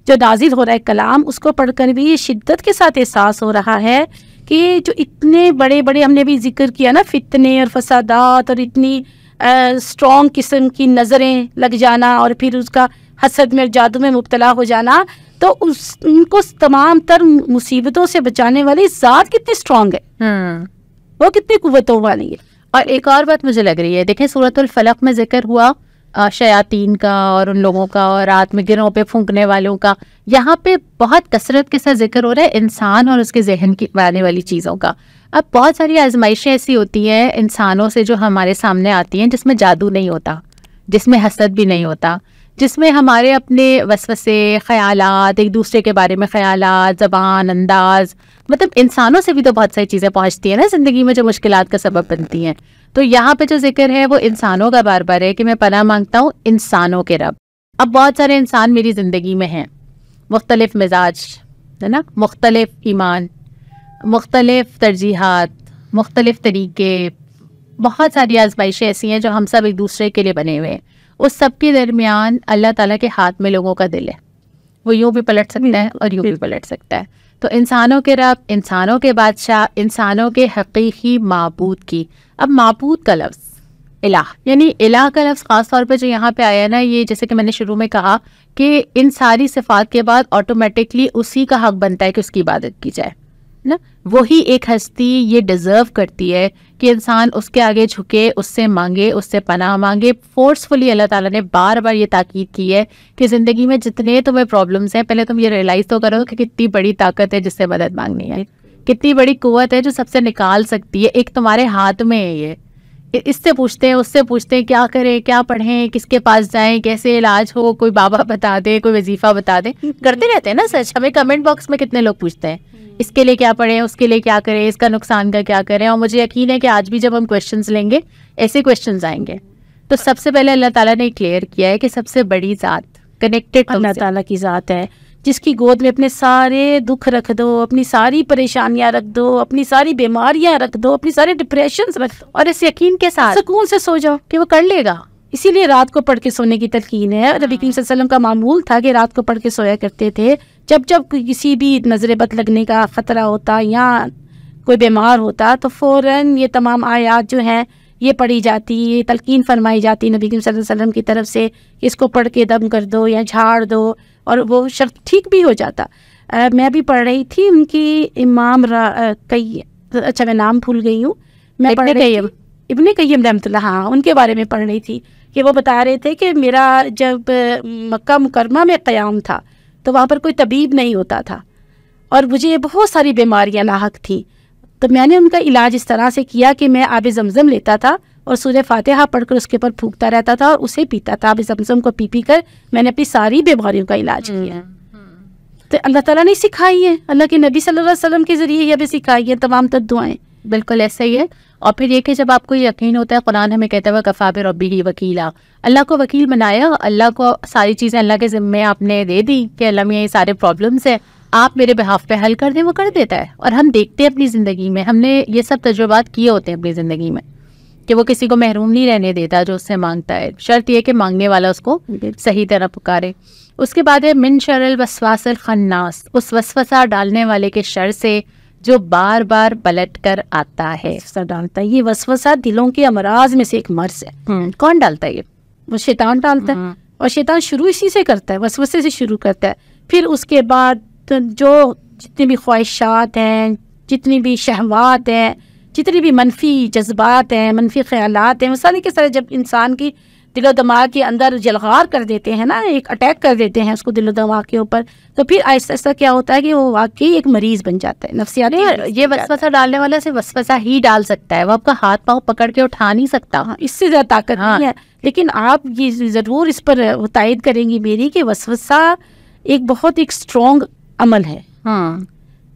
جو نازل ہو رہا ہے کلام، اس کو پڑھ کر بھی یہ شدت کے ساتھ احساس ہو رہا ہے کہ جو اتنے بڑے بڑے ہم نے بھی ذکر کیا نا فتنے اور فسادات اور اتنی اسٹرانگ قسم کی نظریں لگ جانا اور پھر اس کا حسد میں جادو میں مبتلا ہو جانا، تو ان کو تمام تر مصیبتوں سے بچانے والی ذات کتنی اسٹرانگ ہے، وہ کتنی قوتوں والی ہے۔ اور ایک اور بات مجھے لگ رہی ہے، دیکھیں سورۃ الفلق میں ذکر ہوا شیاطین کا اور ان لوگوں کا اور رات میں گرہوں پہ پھونکنے والوں کا، یہاں پہ بہت کثرت کے ساتھ ذکر ہو رہا ہے انسان اور اس کے ذہن کی آنے والی چیزوں کا۔ اب بہت ساری آزمائشیں ایسی ہوتی ہیں انسانوں سے جو ہمارے سامنے آتی ہیں جس میں جادو نہیں ہوتا، جس میں حسد بھی نہیں ہوتا، جس میں ہمارے اپنے وسوسے، خیالات، ایک دوسرے کے بارے میں خیالات، زبان، انداز، مطلب انسانوں سے بھی تو بہت ساری چیزیں پہنچتی ہیں نا زندگی میں جو مشکلات کا سبب بنتی ہیں. تو یہاں پہ جو ذکر ہے وہ انسانوں کا بار بار ہے کہ میں پناہ مانگتا ہوں انسانوں کے رب. اب بہت سارے انسان میری زندگی میں ہیں، مختلف مزاج ہے نا، مختلف ایمان، مختلف ترجیحات، مختلف طریقے، بہت ساری آزمائشیں ایسی ہیں جو ہم سب ایک دوسرے کے لیے بنے ہوئے ہیں. اس سب کے درمیان اللہ تعالیٰ کے ہاتھ میں لوگوں کا دل ہے، وہ یوں بھی پلٹ سکتا ہے اور یوں بھی پلٹ سکتا ہے. تو انسانوں کے رب، انسانوں کے بادشاہ، انسانوں کے حقیقی معبود کی. اب معبود کا لفظ الہ، یعنی الہ کا لفظ خاص طور پہ جو یہاں پہ آیا نا، یہ جیسے کہ میں نے شروع میں کہا کہ ان ساری صفات کے بعد آٹومیٹکلی اسی کا حق بنتا ہے کہ اس کی عبادت کی جائے نا. وہی ایک ہستی یہ ڈیزرو کرتی ہے کہ انسان اس کے آگے جھکے، اس سے مانگے، اس سے پناہ مانگے. فورسفلی اللہ تعالیٰ نے بار بار یہ تاکید کی ہے کہ زندگی میں جتنے تمہیں پرابلمس ہیں، پہلے تم یہ ریئلائز تو کرو کہ کتنی بڑی طاقت ہے جس سے مدد مانگنی ہے، کتنی بڑی قوت ہے جو سب سے نکال سکتی ہے. ایک تمہارے ہاتھ میں ہے یہ. اس سے پوچھتے ہیں، اس سے پوچھتے ہیں کیا کریں، کیا پڑھیں، کس کے پاس جائیں، کیسے علاج ہو، کوئی بابا بتا دے، کوئی وظیفہ بتا دے. کرتے رہتے ہیں نا سچ. ہمیں کمنٹ باکس میں کتنے لوگ پوچھتے ہیں اس کے لیے کیا پڑھیں، اس کے لیے کیا کریں، اس کا نقصان کا کیا کریں. اور مجھے یقین ہے کہ آج بھی جب ہم کویشچنز لیں گے ایسے کویشچنز آئیں گے. تو سب سے پہلے اللہ تعالیٰ نے کلیئر کیا ہے کہ سب سے بڑی ذات کنیکٹڈ اللہ تعالیٰ کی ذات ہے، جس کی گود میں اپنے سارے دکھ رکھ دو، اپنی ساری پریشانیاں رکھ دو، اپنی ساری بیماریاں رکھ دو، اپنی سارے ڈپریشنز رکھ دو، اور اس یقین کے ساتھ سکون سے سو جاؤ کہ وہ کر لے گا. اسی لیے رات کو پڑھ کے سونے کی تلقین ہے. نبی کریم صلی اللہ علیہ وسلم کا معمول تھا کہ رات کو پڑھ کے سویا کرتے تھے. جب کسی بھی نظر بد لگنے کا خطرہ ہوتا یا کوئی بیمار ہوتا تو فوراً یہ تمام آیات جو ہیں یہ پڑھی جاتی، یہ تلقین فرمائی جاتی نبی کریم صلی اللہ علیہ وسلم کی طرف سے کہ اس کو پڑھ کے دم کر دو یا جھاڑ دو، اور وہ شخص ٹھیک بھی ہو جاتا. میں بھی پڑھ رہی تھی ان کی امام اچھا میں نام بھول گئی ہوں، میں پڑھ رہی تھی ابن قیم رحمۃ اللہ، ہاں ان کے بارے میں پڑھ رہی تھی کہ وہ بتا رہے تھے کہ میرا جب مکہ مکرمہ میں قیام تھا تو وہاں پر کوئی طبیب نہیں ہوتا تھا اور مجھے بہت ساری بیماریاں لاحق تھیں. تو میں نے ان کا علاج اس طرح سے کیا کہ میں آب زمزم لیتا تھا اور سورہ فاتحہ پڑھ کر اس کے اوپر پھونکتا رہتا تھا اور اسے پیتا تھا. آب زمزم کو پی کر میں نے اپنی ساری بیماریوں کا علاج کیا. تو اللہ تعالیٰ نے سکھائی ہے، اللہ کے نبی صلی اللہ علیہ وسلم کے ذریعے یہ بھی سکھائی ہے تمام دعائیں. بالکل ایسا ہی ہے. اور پھر یہ کہ جب آپ کو یقین ہوتا ہے، قرآن ہمیں کہتا ہے وَكَفَىٰ بِرَبِّهِ وَكِيلًا، اللہ کو وکیل بنایا، اللہ کو ساری چیزیں اللہ کے ذمے آپ نے دے دی کہ اللہ میں یہ سارے پرابلمس ہیں، آپ میرے بہاف پہ حل کر دیں، وہ کر دیتا ہے. اور ہم دیکھتے ہیں اپنی زندگی میں، ہم نے یہ سب تجربات کیے ہوتے ہیں اپنی زندگی میں کہ وہ کسی کو محروم نہیں رہنے دیتا جو اس سے مانگتا ہے. شرط یہ کہ مانگنے والا اس کو صحیح طرح پکارے. اس کے بعد ہے من شر الوسواس الخناس، اس وسوسہ ڈالنے والے کے شر سے جو بار بار پلٹ کر آتا ہے. ڈالتا ہے، یہ وسوسہ دلوں کے امراض میں سے ایک مرض ہے. کون ڈالتا ہے؟ یہ وہ شیطان ڈالتا ہے، اور شیطان شروع اسی سے کرتا ہے، وسوسے سے شروع کرتا ہے. پھر اس کے بعد جو جتنی بھی خواہشات ہیں، جتنی بھی شہوات ہیں، جتنی بھی منفی جذبات ہیں، منفی خیالات ہیں، وہ سارے کے سارے جب انسان کی دل و دماغ کے اندر جلغار کر دیتے ہیں نا، ایک اٹیک کر دیتے ہیں اس کو دل و دماغ کے اوپر، تو پھر آہستہ آہستہ کیا ہوتا ہے کہ وہ واقعی ایک مریض بن جاتا ہے نفسیاتی. یہ وسوسہ ڈالنے والا سے وسوسہ ہی ڈال سکتا ہے، وہ آپ کا ہاتھ پاؤں پکڑ کے اٹھا نہیں سکتا. اس سے زیادہ طاقت نہیں ہے. لیکن آپ یہ ضرور اس پر تائید کریں گی میری کہ وسوسہ ایک بہت ایک اسٹرانگ عمل ہے.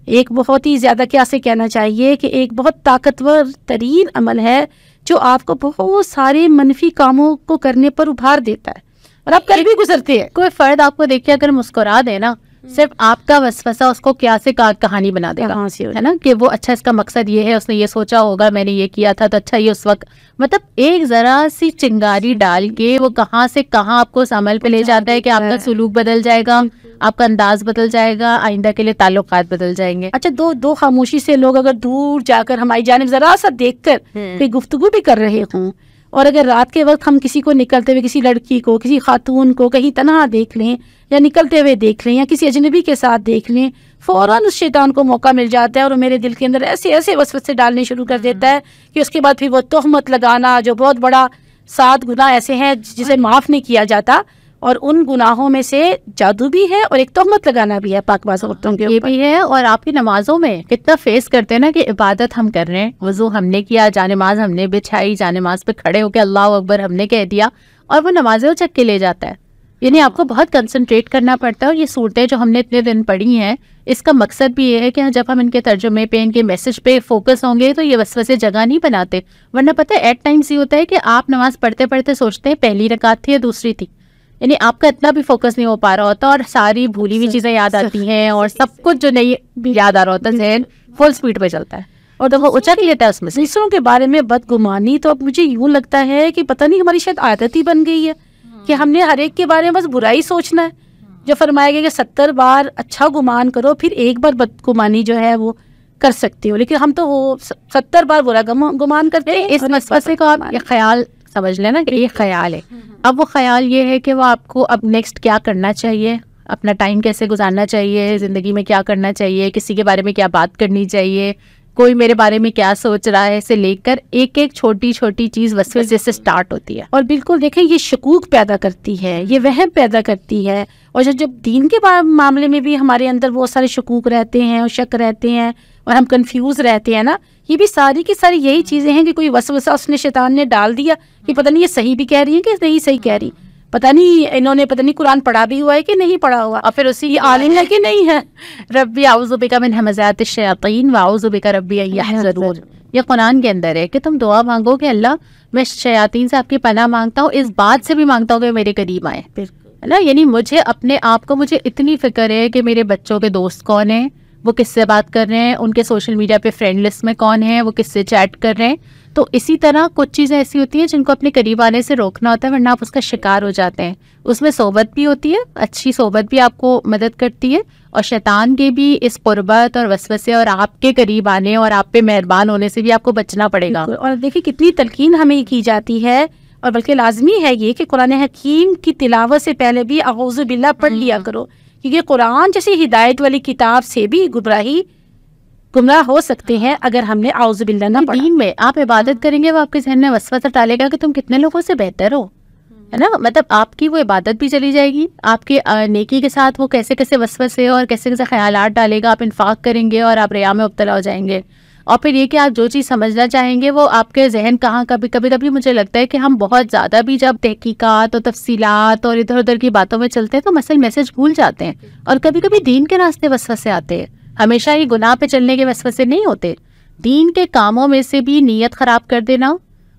ایک بہت ہی زیادہ کیا سے کہنا چاہیے کہ ایک بہت طاقتور ترین عمل ہے جو آپ کو بہت سارے منفی کاموں کو کرنے پر ابھار دیتا ہے اور آپ کل بھی گزرتے ہیں. کوئی فرد آپ کو دیکھ کے اگر مسکرا دے نا، صرف آپ کا وسوسہ اس کو کیا سے کہانی بنا دے گا، ہے نا، کہ وہ اچھا اس کا مقصد یہ ہے، اس نے یہ سوچا ہوگا میں نے یہ کیا تھا تو اچھا یہ اس وقت، مطلب ایک ذرا سی چنگاری ڈال کے وہ کہاں سے کہاں آپ کو اس عمل پہ لے جاتا ہے کہ آپ کا سلوک بدل جائے گا، آپ کا انداز بدل جائے گا، آئندہ کے لیے تعلقات بدل جائیں گے. اچھا دو خاموشی سے لوگ اگر دور جا کر ہماری جانب ذرا سا دیکھ کر کوئی گفتگو بھی کر رہے ہوں، اور اگر رات کے وقت ہم کسی کو نکلتے ہوئے، کسی لڑکی کو، کسی خاتون کو کہیں تنہا دیکھ لیں یا نکلتے ہوئے دیکھ لیں یا کسی اجنبی کے ساتھ دیکھ لیں، فوراً اس شیطان کو موقع مل جاتا ہے اور میرے دل کے اندر ایسے ایسے وسوسے ڈالنے شروع کر دیتا ہے کہ اس کے بعد پھر وہ تہمت لگانا، جو بہت بڑا 7 گناہ ایسے ہیں جسے معاف نہیں کیا جاتا، اور ان گناہوں میں سے جادو بھی ہے اور ایک تہمت لگانا بھی ہے پاک باز عورتوں کے اوپر. یہ بھی ہے. اور آپ کی نمازوں میں کتنا فیس کرتے ہیں نا کہ عبادت ہم کر رہے ہیں، وضو ہم نے کیا، جانماز ہم نے بچھائی، جانماز پہ کھڑے ہو کے اللہ اکبر ہم نے کہہ دیا، اور وہ نمازیں اچک کے لے جاتا ہے. یعنی آپ کو بہت کنسنٹریٹ کرنا پڑتا ہے. اور یہ صورتیں جو ہم نے اتنے دن پڑھی ہیں اس کا مقصد بھی یہ ہے کہ جب ہم ان کے ترجمے پہ ان کے میسج پہ فوکس ہوں گے تو یہ وسوسے جگہ نہیں بناتے. ورنہ پتہ ہے ایٹ ٹائمس یہ ہوتا ہے کہ آپ نماز پڑھتے پڑھتے سوچتے ہیں پہلی رکعت تھی یا دوسری تھی, یعنی آپ کا اتنا بھی فوکس نہیں ہو پا رہا ہوتا اور ساری بھولی ہوئی چیزیں یاد آتی ہیں اور سب کچھ جو نہیں یاد آ رہا ہوتا ہے ذہن فل اسپیڈ پہ چلتا ہے اور تو وہ اچک لیتا ہے اس میں. دوسروں کے بارے میں بدگمانی تو اب مجھے یوں لگتا ہے کہ پتہ نہیں ہماری شاید عادت ہی بن گئی ہے کہ ہم نے ہر ایک کے بارے میں بس برائی سوچنا ہے. جو فرمایا گیا کہ 70 بار اچھا گمان کرو پھر ایک بار بدگمانی جو ہے وہ کر سکتے ہو, لیکن ہم تو وہ 70 بار برا گمان کرتے ہیں. اس وسوسے کو آپ یہ خیال سمجھ لینا کہ یہ خیال ہے. اب وہ خیال یہ ہے کہ وہ آپ کو اب نیکسٹ کیا کرنا چاہیے, اپنا ٹائم کیسے گزارنا چاہیے, زندگی میں کیا کرنا چاہیے, کسی کے بارے میں کیا بات کرنی چاہیے, کوئی میرے بارے میں کیا سوچ رہا ہے, سے لے کر ایک ایک چھوٹی چھوٹی چیز وسوسے سے سٹارٹ ہوتی ہے. اور بالکل دیکھیں یہ شکوک پیدا کرتی ہے, یہ وہم پیدا کرتی ہے. اور جب دین کے معاملے میں بھی ہمارے اندر بہت سارے شکوک رہتے ہیں اور شک رہتے ہیں اور ہم کنفیوز رہتے ہیں نا, یہ بھی ساری کی ساری یہی چیزیں ہیں کہ کوئی وسوسہ اس نے شیطان نے ڈال دیا کہ پتہ نہیں یہ صحیح بھی کہہ رہی ہیں کہ نہیں صحیح کہہ رہی, پتہ نہیں انہوں نے پتہ نہیں قرآن پڑھا بھی ہوا ہے کہ نہیں پڑھا ہوا, اور پھر اسی یہ عالم ہے کہ نہیں ہے. ربی اعوذ بک من ہمزات الشیاطین واعوذ بک ربی ان یحضرون, یہ قرآن کے اندر ہے کہ تم دعا مانگو کہ اللہ میں شیاطین سے آپ کی پناہ مانگتا ہوں, اس بات سے بھی مانگتا ہوں کہ میرے قریب آئیں, ہے نا. یعنی مجھے اپنے آپ کو مجھے اتنی فکر ہے کہ میرے بچوں کے دوست کون ہیں, وہ کس سے بات کر رہے ہیں, ان کے سوشل میڈیا پہ فرینڈ لسٹ میں کون ہیں, وہ کس سے چیٹ کر رہے ہیں. تو اسی طرح کچھ چیزیں ایسی ہوتی ہیں جن کو اپنے قریب آنے سے روکنا ہوتا ہے, ورنہ آپ اس کا شکار ہو جاتے ہیں. اس میں صحبت بھی ہوتی ہے, اچھی صحبت بھی آپ کو مدد کرتی ہے, اور شیطان کے بھی اس قربت اور وسوسے اور آپ کے قریب آنے اور آپ پہ مہربان ہونے سے بھی آپ کو بچنا پڑے گا. اور دیکھیں کتنی تلقین ہمیں کی جاتی ہے, اور بلکہ لازمی ہے یہ کہ قرآن حکیم کی تلاوت سے پہلے بھی اعوذ باللہ پڑھ لیا کرو, کیونکہ قرآن جیسی ہدایت والی کتاب سے بھی گمراہ ہو سکتے ہیں اگر ہم نے اعوذ باللہ نہ پڑھا. دین میں آپ عبادت کریں گے وہ آپ کے ذہن میں وسوسہ ڈالے گا کہ تم کتنے لوگوں سے بہتر ہو, ہے نا. مطلب آپ کی وہ عبادت بھی چلی جائے گی, آپ کی نیکی کے ساتھ وہ کیسے کیسے وسوسے اور کیسے کیسے خیالات ڈالے گا. آپ انفاق کریں گے اور آپ ریا میں مبتلا ہو جائیں گے. اور پھر یہ کہ آپ جو چیز سمجھنا چاہیں گے وہ آپ کے ذہن کہاں کبھی مجھے لگتا ہے کہ ہم بہت زیادہ بھی جب تحقیقات اور تفصیلات اور ادھر ادھر کی باتوں میں چلتے ہیں تو مسئلہ میسج بھول جاتے ہیں, اور کبھی کبھی دین کے راستے وسوسے آتے ہیں. ہمیشہ ہی گناہ پہ چلنے کے وسوسے نہیں ہوتے, دین کے کاموں میں سے بھی نیت خراب کر دینا,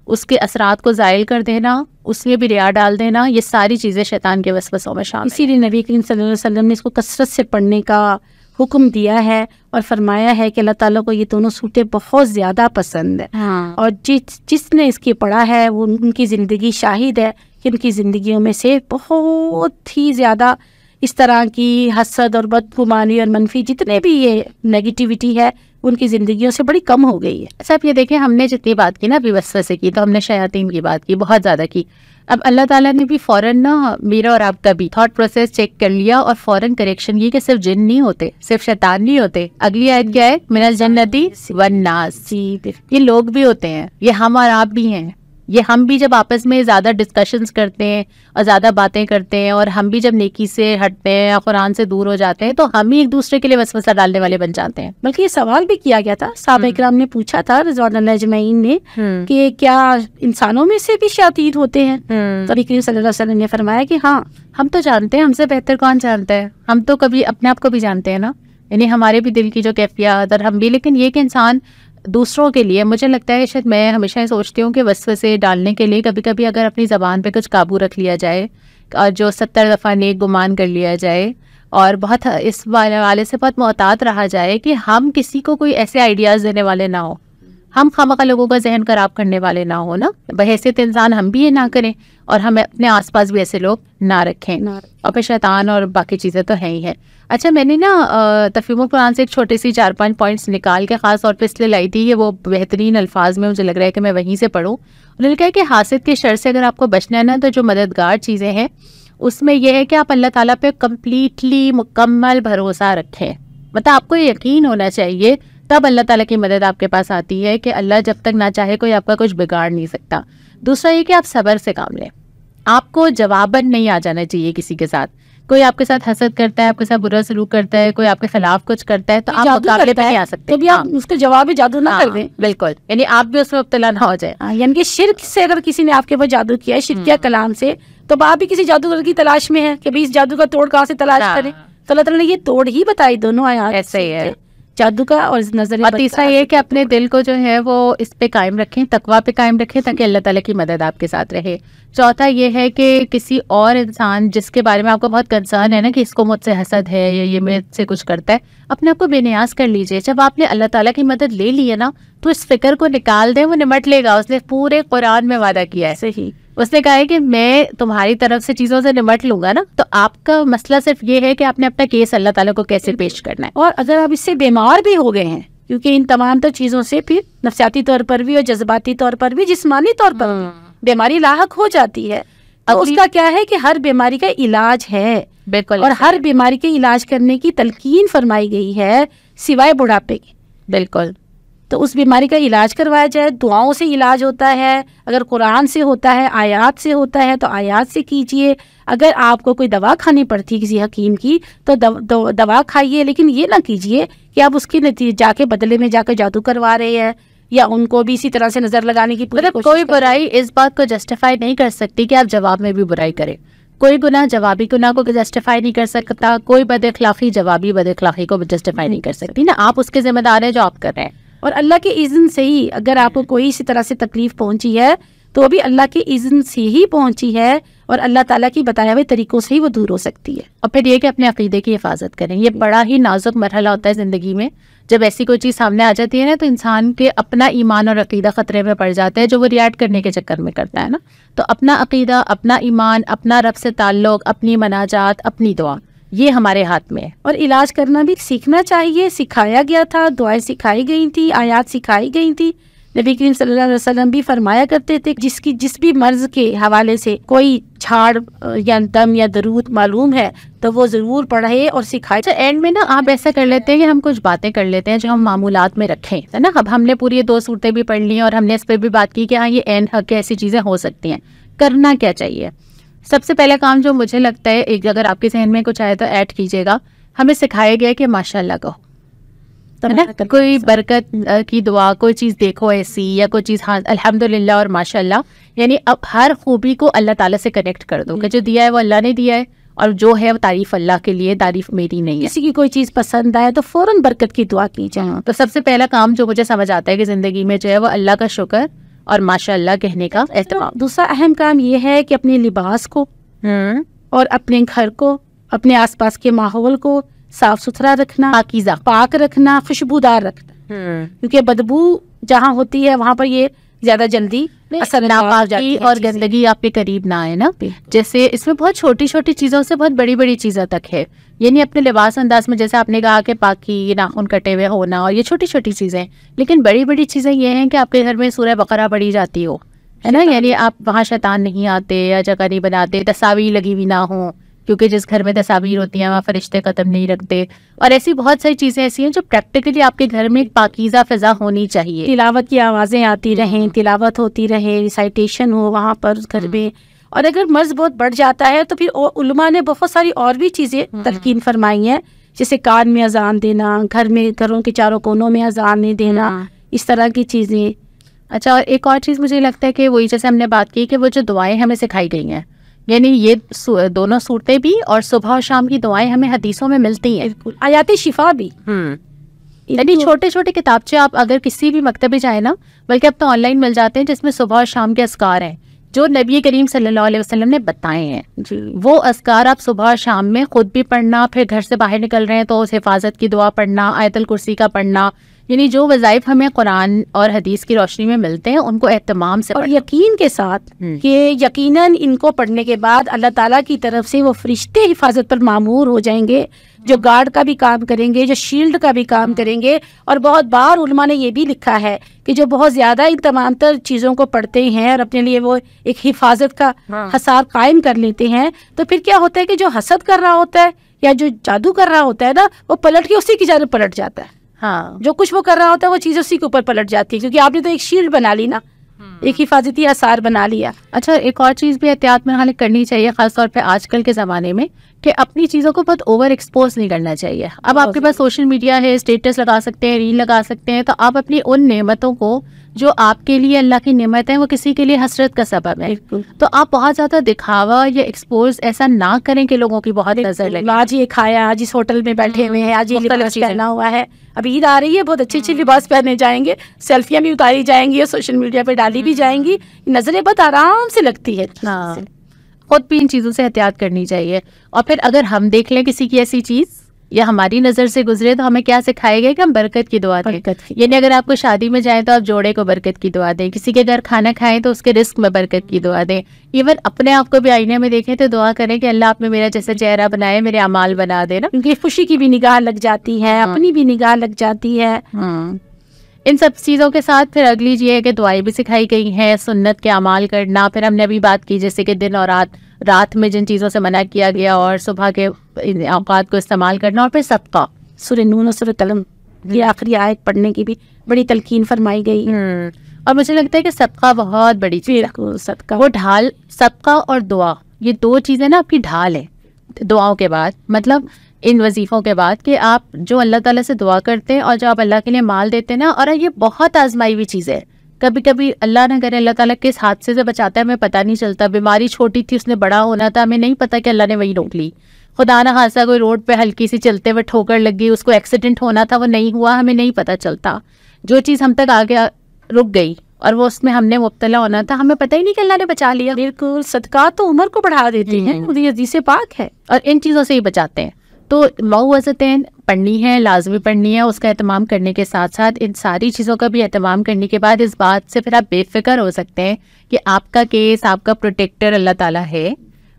اس کے اثرات کو زائل کر دینا, اس میں بھی ریا ڈال دینا, یہ ساری چیزیں شیطان کے وسوسوں میں شامل ہیں. اسی لیے نبی کریم صلی اللہ علیہ وسلم نے اس کو کثرت سے پڑھنے کا حکم دیا ہے اور فرمایا ہے کہ اللہ تعالیٰ کو یہ دونوں صورتیں بہت زیادہ پسند ہے. اور جس نے اس کی پڑھا ہے وہ ان کی زندگی شاہد ہے کہ ان کی زندگیوں میں سے بہت ہی زیادہ اس طرح کی حسد اور بدگمانی اور منفی جتنے بھی یہ نیگیٹیوٹی ہے ان کی زندگیوں سے بڑی کم ہو گئی ہے. اچھا آپ یہ دیکھیں, ہم نے جتنی بات کی نا ابھی وسوسے کی, تو ہم نے شیاطین کی بات کی, بہت زیادہ کی. اب اللہ تعالیٰ نے بھی فوراً نا میرا اور آپ کا بھی تھاٹ پروسیس چیک کر لیا اور فوراً کریکشن کی کہ صرف جن نہیں ہوتے, صرف شیطان نہیں ہوتے. اگلی آیت کیا ہے, من الجنتی والناس, یہ لوگ بھی ہوتے ہیں, یہ ہم اور آپ بھی ہیں. یہ ہم بھی جب آپس میں زیادہ ڈسکشنز کرتے ہیں اور زیادہ باتیں کرتے ہیں, اور ہم بھی جب نیکی سے ہٹتے ہیں اور قرآن سے دور ہو جاتے ہیں, تو ہم ہی ایک دوسرے کے لیے وسوسہ ڈالنے والے بن جاتے ہیں. بلکہ یہ سوال بھی کیا گیا تھا, صحابہ کرام نے پوچھا تھا رضوان اللہ اجمعین نے کہ کیا انسانوں میں سے بھی شیاطین ہوتے ہیں؟ تو نبی کریم صلی اللہ علیہ وسلم نے فرمایا کہ ہاں, ہم تو جانتے ہیں, ہم سے بہتر کون جانتا ہے. ہم تو کبھی اپنے آپ کو بھی جانتے ہیں نا, یعنی ہمارے بھی دل کی جو کیفیات اور ہم بھی. لیکن یہ کہ انسان دوسروں کے لیے, مجھے لگتا ہے شاید میں ہمیشہ سوچتی ہوں کہ وسوسے ڈالنے کے لیے کبھی کبھی اگر اپنی زبان پہ کچھ قابو رکھ لیا جائے اور جو 70 دفعہ نیک گمان کر لیا جائے اور بہت اس والے سے بہت محتاط رہا جائے کہ ہم کسی کو کوئی ایسے آئیڈیاز دینے والے نہ ہو, ہم خامخواہ لوگوں کا ذہن خراب کرنے والے نہ ہو نا, بحیثیت انسان ہم بھی یہ نہ کریں اور ہمیں اپنے آس پاس بھی ایسے لوگ نہ رکھیں. اور پھر شیطان اور باقی چیزیں تو ہیں ہی ہیں. اچھا میں نے نا تفہیم القرآن سے ایک چھوٹی سی 4-5 پوائنٹس نکال کے خاص طور پہ اس لیے لائی تھی, یہ وہ بہترین الفاظ میں مجھے لگ رہا ہے کہ میں وہیں سے پڑھوں. انہوں نے کہا کہ حاسد کے شر سے اگر آپ کو بچنا ہے نا, تو جو مددگار چیزیں ہیں اس میں یہ ہے کہ آپ اللہ تعالیٰ پہ کمپلیٹلی مکمل بھروسہ رکھیں. مطلب آپ کو یقین ہونا چاہیے, تب اللہ تعالیٰ کی مدد آپ کے پاس آتی ہے کہ اللہ جب تک نہ چاہے کوئی آپ کا کچھ بگاڑ نہیں سکتا. دوسرا یہ کہ آپ صبر سے کام لیں, آپ کو جواباً نہیں آ جانا چاہیے کسی کے ساتھ. کوئی آپ کے ساتھ حسد کرتا ہے, آپ کے ساتھ برا سلوک کرتا ہے, کوئی آپ کے خلاف کچھ کرتا ہے, تو آپ مقابلے پہ نہیں آ سکتے. کبھی آپ اس کے جواب جادو نہ کر دیں. بالکل, یعنی آپ بھی اس میں مبتلا نہ ہو جائے. یعنی کہ شرک سے اگر کسی نے آپ کے اوپر جادو کیا ہے, شرکیہ کلام سے, تو آپ بھی کسی جادوگر کی تلاش میں ہیں کہ بھائی اس جادو کا توڑ کہاں سے تلاش کریں، تو اللہ تعالیٰ نے یہ توڑ ہی بتائی دونوں آیات، ایسے ہی ہے جادو کا اور نظر. اور تیسرا یہ کہ اپنے دل کو جو ہے وہ اس پہ قائم رکھیں، تقویٰ پہ قائم رکھیں تاکہ اللہ تعالیٰ کی مدد آپ کے ساتھ رہے. چوتھا یہ ہے کہ کسی اور انسان جس کے بارے میں آپ کو بہت کنسرن ہے نا کہ اس کو مجھ سے حسد ہے یا یہ مجھ سے کچھ کرتا ہے، اپنے آپ کو بے نیاز کر لیجئے. جب آپ نے اللہ تعالیٰ کی مدد لے لی ہے نا تو اس فکر کو نکال دیں، وہ نمٹ لے گا. اس نے پورے قرآن میں وعدہ کیا ہے، صحیح، اس نے کہا ہے کہ میں تمہاری طرف سے چیزوں سے نمٹ لوں گا نا. تو آپ کا مسئلہ صرف یہ ہے کہ آپ نے اپنا کیس اللہ تعالیٰ کو کیسے پیش کرنا ہے. اور اگر آپ اس سے بیمار بھی ہو گئے ہیں، کیونکہ ان تمام تر چیزوں سے پھر نفسیاتی طور پر بھی اور جذباتی طور پر بھی، جسمانی طور پر بھی بیماری لاحق ہو جاتی ہے، تو اس کا کیا ہے کہ ہر بیماری کا علاج ہے. بالکل. اور ہر بیماری کے علاج کرنے کی تلقین فرمائی گئی ہے سوائے بڑھاپے کے. بالکل. تو اس بیماری کا علاج کروایا جائے. دعاؤں سے علاج ہوتا ہے، اگر قرآن سے ہوتا ہے، آیات سے ہوتا ہے تو آیات سے کیجئے. اگر آپ کو کوئی دوا کھانی پڑتی ہے کسی حکیم کی تو دوا کھائیے، لیکن یہ نہ کیجئے کہ آپ اس کے نتیجے جا کے بدلے میں جا کے جادو کروا رہے ہیں یا ان کو بھی اسی طرح سے نظر لگانے کی پوری کوشش. کوئی برائی اس بات کو جسٹیفائی نہیں کر سکتی کہ آپ جواب میں بھی برائی کریں. کوئی گناہ جوابی گناہ کو جسٹیفائی نہیں کر سکتا. کوئی بد اخلاقی جوابی بد اخلاقی کو جسٹیفائی نہیں کر سکتی نا. آپ اس کے ذمہ دار ہیں جو آپ کر رہے ہیں. اور اللہ کے اذن سے ہی اگر آپ کو کوئی اسی طرح سے تکلیف پہنچی ہے تو وہ بھی اللہ کے اذن سے ہی پہنچی ہے اور اللہ تعالیٰ کی بتائے ہوئے طریقوں سے ہی وہ دور ہو سکتی ہے. اور پھر یہ کہ اپنے عقیدے کی حفاظت کریں. یہ بڑا ہی نازک مرحلہ ہوتا ہے زندگی میں. جب ایسی کوئی چیز سامنے آ جاتی ہے نا تو انسان کے اپنا ایمان اور عقیدہ خطرے میں پڑ جاتا ہے جو وہ ریاکٹ کرنے کے چکر میں کرتا ہے نا. تو اپنا عقیدہ، اپنا ایمان، اپنا رب سے تعلق، اپنی مناجات، اپنی دعا، یہ ہمارے ہاتھ میں ہے. اور علاج کرنا بھی سیکھنا چاہیے. سکھایا گیا تھا، دعائیں سکھائی گئی تھی، آیات سکھائی گئی تھی. نبی کریم صلی اللہ علیہ وسلم بھی فرمایا کرتے تھے جس بھی مرض کے حوالے سے کوئی جھاڑ یا دم یا درود معلوم ہے تو وہ ضرور پڑھے اور سکھائے. اچھا، اینڈ میں نا آپ ایسا کر لیتے ہیں کہ ہم کچھ باتیں کر لیتے ہیں جو ہم معمولات میں رکھیں ہے نا. اب ہم نے پوری 2 صورتیں بھی پڑھ لی اور ہم نے اس پہ بھی بات کی کہ ہاں یہ عین حق ایسی چیزیں ہو سکتی ہیں. کرنا کیا چاہیے؟ سب سے پہلا کام جو مجھے لگتا ہے، ایک اگر آپ کے ذہن میں کچھ آئے تو ایڈ کیجیے گا. ہمیں سکھایا گیا کہ ماشاء اللہ کہو، کوئی برکت کی دعا، کوئی چیز دیکھو ایسی یا کوئی چیز ہاں الحمدللہ اور ماشاء اللہ. یعنی اب ہر خوبی کو اللہ تعالیٰ سے کنیکٹ کر دو کہ جو دیا ہے وہ اللہ نے دیا ہے اور جو ہے وہ تعریف اللہ کے لیے، تعریف میری نہیں ہے. کسی کی کوئی چیز پسند آئے تو فوراً برکت کی دعا کی جائے. تو سب سے پہلا کام جو مجھے سمجھ آتا ہے کہ زندگی میں جو ہے وہ اللہ کا شکر اور ماشاء اللہ کہنے کا اہتمام. دوسرا اہم کام یہ ہے کہ اپنے لباس کو اور اپنے گھر کو، اپنے آس پاس کے ماحول کو صاف ستھرا رکھنا، پاکیزہ، پاک رکھنا، خوشبودار رکھنا. کیونکہ بدبو جہاں ہوتی ہے وہاں پر یہ زیادہ جلدی ناپاکی اور گندگی آپ کے قریب نہ آئے نا. جیسے اس میں بہت چھوٹی چھوٹی چیزوں سے بہت بڑی بڑی چیزوں تک ہے. یعنی اپنے لباس انداز میں جیسے آپ نے کہا کہ پاکی، ناخن کٹے ہوئے ہونا اور یہ چھوٹی چھوٹی چیزیں، لیکن بڑی بڑی چیزیں یہ ہیں کہ آپ کے گھر میں سورہ بقرہ پڑھی جاتی ہو ہے نا. یعنی آپ وہاں شیطان نہیں آتے یا جگہ نہیں بناتے، تصاویر لگی ہوئی نہ ہوں، کیونکہ جس گھر میں تصاویر ہوتی ہیں وہاں فرشتے قدم نہیں رکھتے. اور ایسی بہت ساری چیزیں ایسی ہیں جو پریکٹیکلی آپ کے گھر میں ایک پاکیزہ فضا ہونی چاہیے. تلاوت کی آوازیں آتی رہیں، تلاوت ہوتی رہے، ریسائٹیشن ہو وہاں پر گھر میں. اور اگر مرض بہت بڑھ جاتا ہے تو پھر علماء نے بہت ساری اور بھی چیزیں تلقین فرمائی ہیں، جیسے کان میں اذان دینا، گھروں کے چاروں کونوں میں اذان نہیں دینا، اس طرح کی چیزیں. اچھا، اور ایک اور چیز مجھے لگتا ہے کہ وہی جیسے ہم نے بات کی کہ وہ جو دعائیں ہمیں سکھائی گئی ہیں، یعنی یہ دونوں صورتیں بھی اور صبح اور شام کی دعائیں ہمیں حدیثوں میں ملتی ہیں. بالکل، آیات شفا بھی. یعنی چھوٹے چھوٹے کتابچے آپ اگر کسی بھی مکتب میں جائیں نا، بلکہ اب تو آن لائن مل جاتے ہیں، جس میں صبح اور شام کے اذکار ہیں جو نبی کریم صلی اللہ علیہ وسلم نے بتائے ہیں. وہ اذکار آپ صبح اور شام میں خود بھی پڑھنا، پھر گھر سے باہر نکل رہے ہیں تو اس حفاظت کی دعا پڑھنا، آیت الکرسی کا پڑھنا. یعنی جو وظائف ہمیں قرآن اور حدیث کی روشنی میں ملتے ہیں ان کو اہتمام سے اور یقین کے ساتھ کہ یقیناً ان کو پڑھنے کے بعد اللہ تعالیٰ کی طرف سے وہ فرشتے حفاظت پر مامور ہو جائیں گے، جو گارڈ کا بھی کام کریں گے، جو شیلڈ کا بھی کام کریں گے. اور بہت بار علماء نے یہ بھی لکھا ہے کہ جو بہت زیادہ ان تمام تر چیزوں کو پڑھتے ہیں اور اپنے لیے وہ ایک حفاظت کا حصار قائم کر لیتے ہیں، تو پھر کیا ہوتا ہے کہ جو حسد کر رہا ہوتا ہے یا جو جادو کر رہا ہوتا ہے نا، وہ پلٹ کے اسی کی جانب پلٹ جاتا ہے. جو کچھ وہ کر رہا ہوتا ہے وہ چیز اسی کے اوپر پلٹ جاتی ہے، کیونکہ آپ نے تو ایک شیلڈ بنا لی نا، ایک حفاظتی اثار بنا لیا. اچھا، ایک اور چیز بھی احتیاط میں حال کرنی چاہیے خاص طور پہ آج کل کے زمانے میں کہ اپنی چیزوں کو بہت اوور ایکسپوز نہیں کرنا چاہیے. اب آپ کے پاس سوشل میڈیا ہے, اسٹیٹس لگا سکتے ہیں, ریل لگا سکتے ہیں, تو آپ اپنی ان نعمتوں کو جو آپ کے لیے اللہ کی نعمت ہے وہ کسی کے لیے حسرت کا سبب ہے, تو آپ بہت زیادہ دکھاوا یا ایکسپوز ایسا نہ کریں کہ لوگوں کی بہت نظر لگے. آج یہ کھایا, آج اس ہوٹل میں بیٹھے ہوئے ہیں, آج یہ لباس پہنا ہوا ہے, اب عید آ رہی ہے, بہت اچھے اچھے لباس پہنے جائیں گے, سیلفیاں بھی اتاری جائیں گی اور سوشل میڈیا پہ ڈالی بھی جائیں گی, نظریں بہت آرام سے لگتی ہے. خود بھی ان چیزوں سے احتیاط کرنی چاہیے. اور پھر اگر ہم دیکھ لیں کسی کی ایسی چیز یا ہماری نظر سے گزرے تو ہمیں کیا سکھائے گا کہ ہم برکت کی دعا دیں. یعنی اگر آپ کو شادی میں جائیں تو آپ جوڑے کو برکت کی دعا دیں, کسی کے گھر کھانا کھائیں تو اس کے رزق میں برکت کی دعا دیں. ایون اپنے آپ کو بھی آئینے میں دیکھیں تو دعا کریں کہ اللہ آپ نے میرا جیسا چہرہ بنائے, میرے اعمال بنا دے نا, کیونکہ خوشی کی بھی نگاہ لگ جاتی ہے, اپنی بھی نگاہ لگ جاتی ہے. ان سب چیزوں کے ساتھ پھر اگلی یہ ہے کہ دعائیں بھی سکھائی گئی ہیں, سنت کے اعمال کرنا. پھر ہم نے ابھی بات کی جیسے کہ دن اور رات میں جن چیزوں سے منع کیا گیا, اور صبح کے اوقات کو استعمال کرنا. اور پھر صدقہ, سورہ نون اور سورہ قلم یہ آخری آیت پڑھنے کی بھی بڑی تلقین فرمائی گئی. اور مجھے لگتا ہے کہ صدقہ بہت بڑی چیز ہے. صدقہ وہ ڈھال, صدقہ اور دعا, یہ دو چیزیں نا آپ کی ڈھال ہے دعاؤں کے بعد, مطلب ان وظیفوں کے بعد, کہ آپ جو اللہ تعالیٰ سے دعا کرتے ہیں اور جو آپ اللہ کے لیے مال دیتے ہیں نا. اور یہ بہت آزمائی ہوئی چیز ہے. کبھی کبھی اللہ نہ کرے اللہ تعالیٰ کس حادثے سے بچاتا ہے ہمیں پتہ نہیں چلتا. بیماری چھوٹی تھی, اس نے بڑا ہونا تھا, ہمیں نہیں پتا کہ اللہ نے وہی روک لی. خدا نہ خاصا کوئی روڈ پہ ہلکی سی چلتے ہوئے ٹھوکر لگ گئی, اس کو ایکسیڈنٹ ہونا تھا, وہ نہیں ہوا, ہمیں نہیں پتہ چلتا. جو چیز ہم تک آگے رک گئی اور وہ اس میں ہم نے مبتلا ہونا تھا, ہمیں پتہ ہی نہیں کہ اللہ نے بچا لیا. بالکل, صدقات تو عمر کو بڑھا دیتی ہیں, یہ حدیث پاک ہے, اور ان چیزوں سے ہی بچاتے ہیں. تو موعظتیں پڑھنی ہے, لازمی پڑھنی ہے. اس کا اہتمام کرنے کے ساتھ ساتھ ان ساری چیزوں کا بھی اہتمام کرنے کے بعد اس بات سے پھر آپ بے فکر ہو سکتے ہیں کہ آپ کا کیس, آپ کا پروٹیکٹر اللہ تعالیٰ ہے,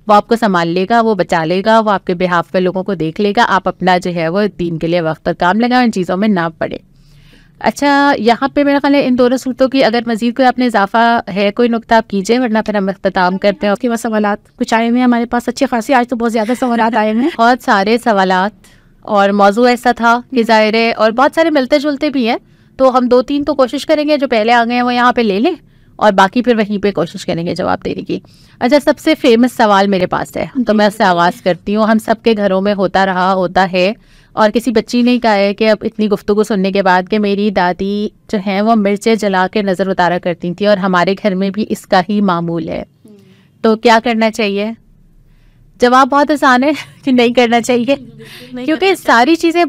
وہ آپ کو سنبھال لے گا, وہ بچا لے گا, وہ آپ کے بہاف پہ لوگوں کو دیکھ لے گا. آپ اپنا جو ہے وہ دین کے لیے وقت پر کام لگائیں, ان چیزوں میں نہ پڑے. اچھا, یہاں پہ میرا خیال ہے ان دونوں صورتوں کی اگر مزید کوئی آپ نے اضافہ ہے, کوئی نقطہ آپ کیجیے, ورنہ پھر ہم اختتام کرتے ہیں. اس کے بعد سوالات کچھ آئے ہوئے ہیں ہمارے پاس اچھے خاصے, آج تو بہت زیادہ سوالات آئے ہوئے ہیں, بہت سارے سوالات, اور موضوع ایسا تھا کہ ظاہر ہے, اور بہت سارے ملتے جلتے بھی ہیں, تو ہم 2-3 تو کوشش کریں گے جو پہلے آ گئے ہیں وہ یہاں پہ لے لیں, اور باقی پھر وہیں پہ کوشش کریں گے جواب دینے کی. اچھا, سب سے فیمس سوال میرے پاس ہے تو میں اس سے آغاز کرتی ہوں. ہم سب کے گھروں میں ہوتا رہا, ہوتا ہے, اور کسی بچی نے کہا ہے کہ اب اتنی گفتگو سننے کے بعد کہ میری دادی جو ہیں وہ مرچیں جلا کے نظر اتارا کرتی تھیں, اور ہمارے گھر میں بھی اس کا ہی معمول ہے, تو کیا کرنا چاہیے؟ جواب بہت آسان ہے کہ نہیں کرنا چاہیے, کیونکہ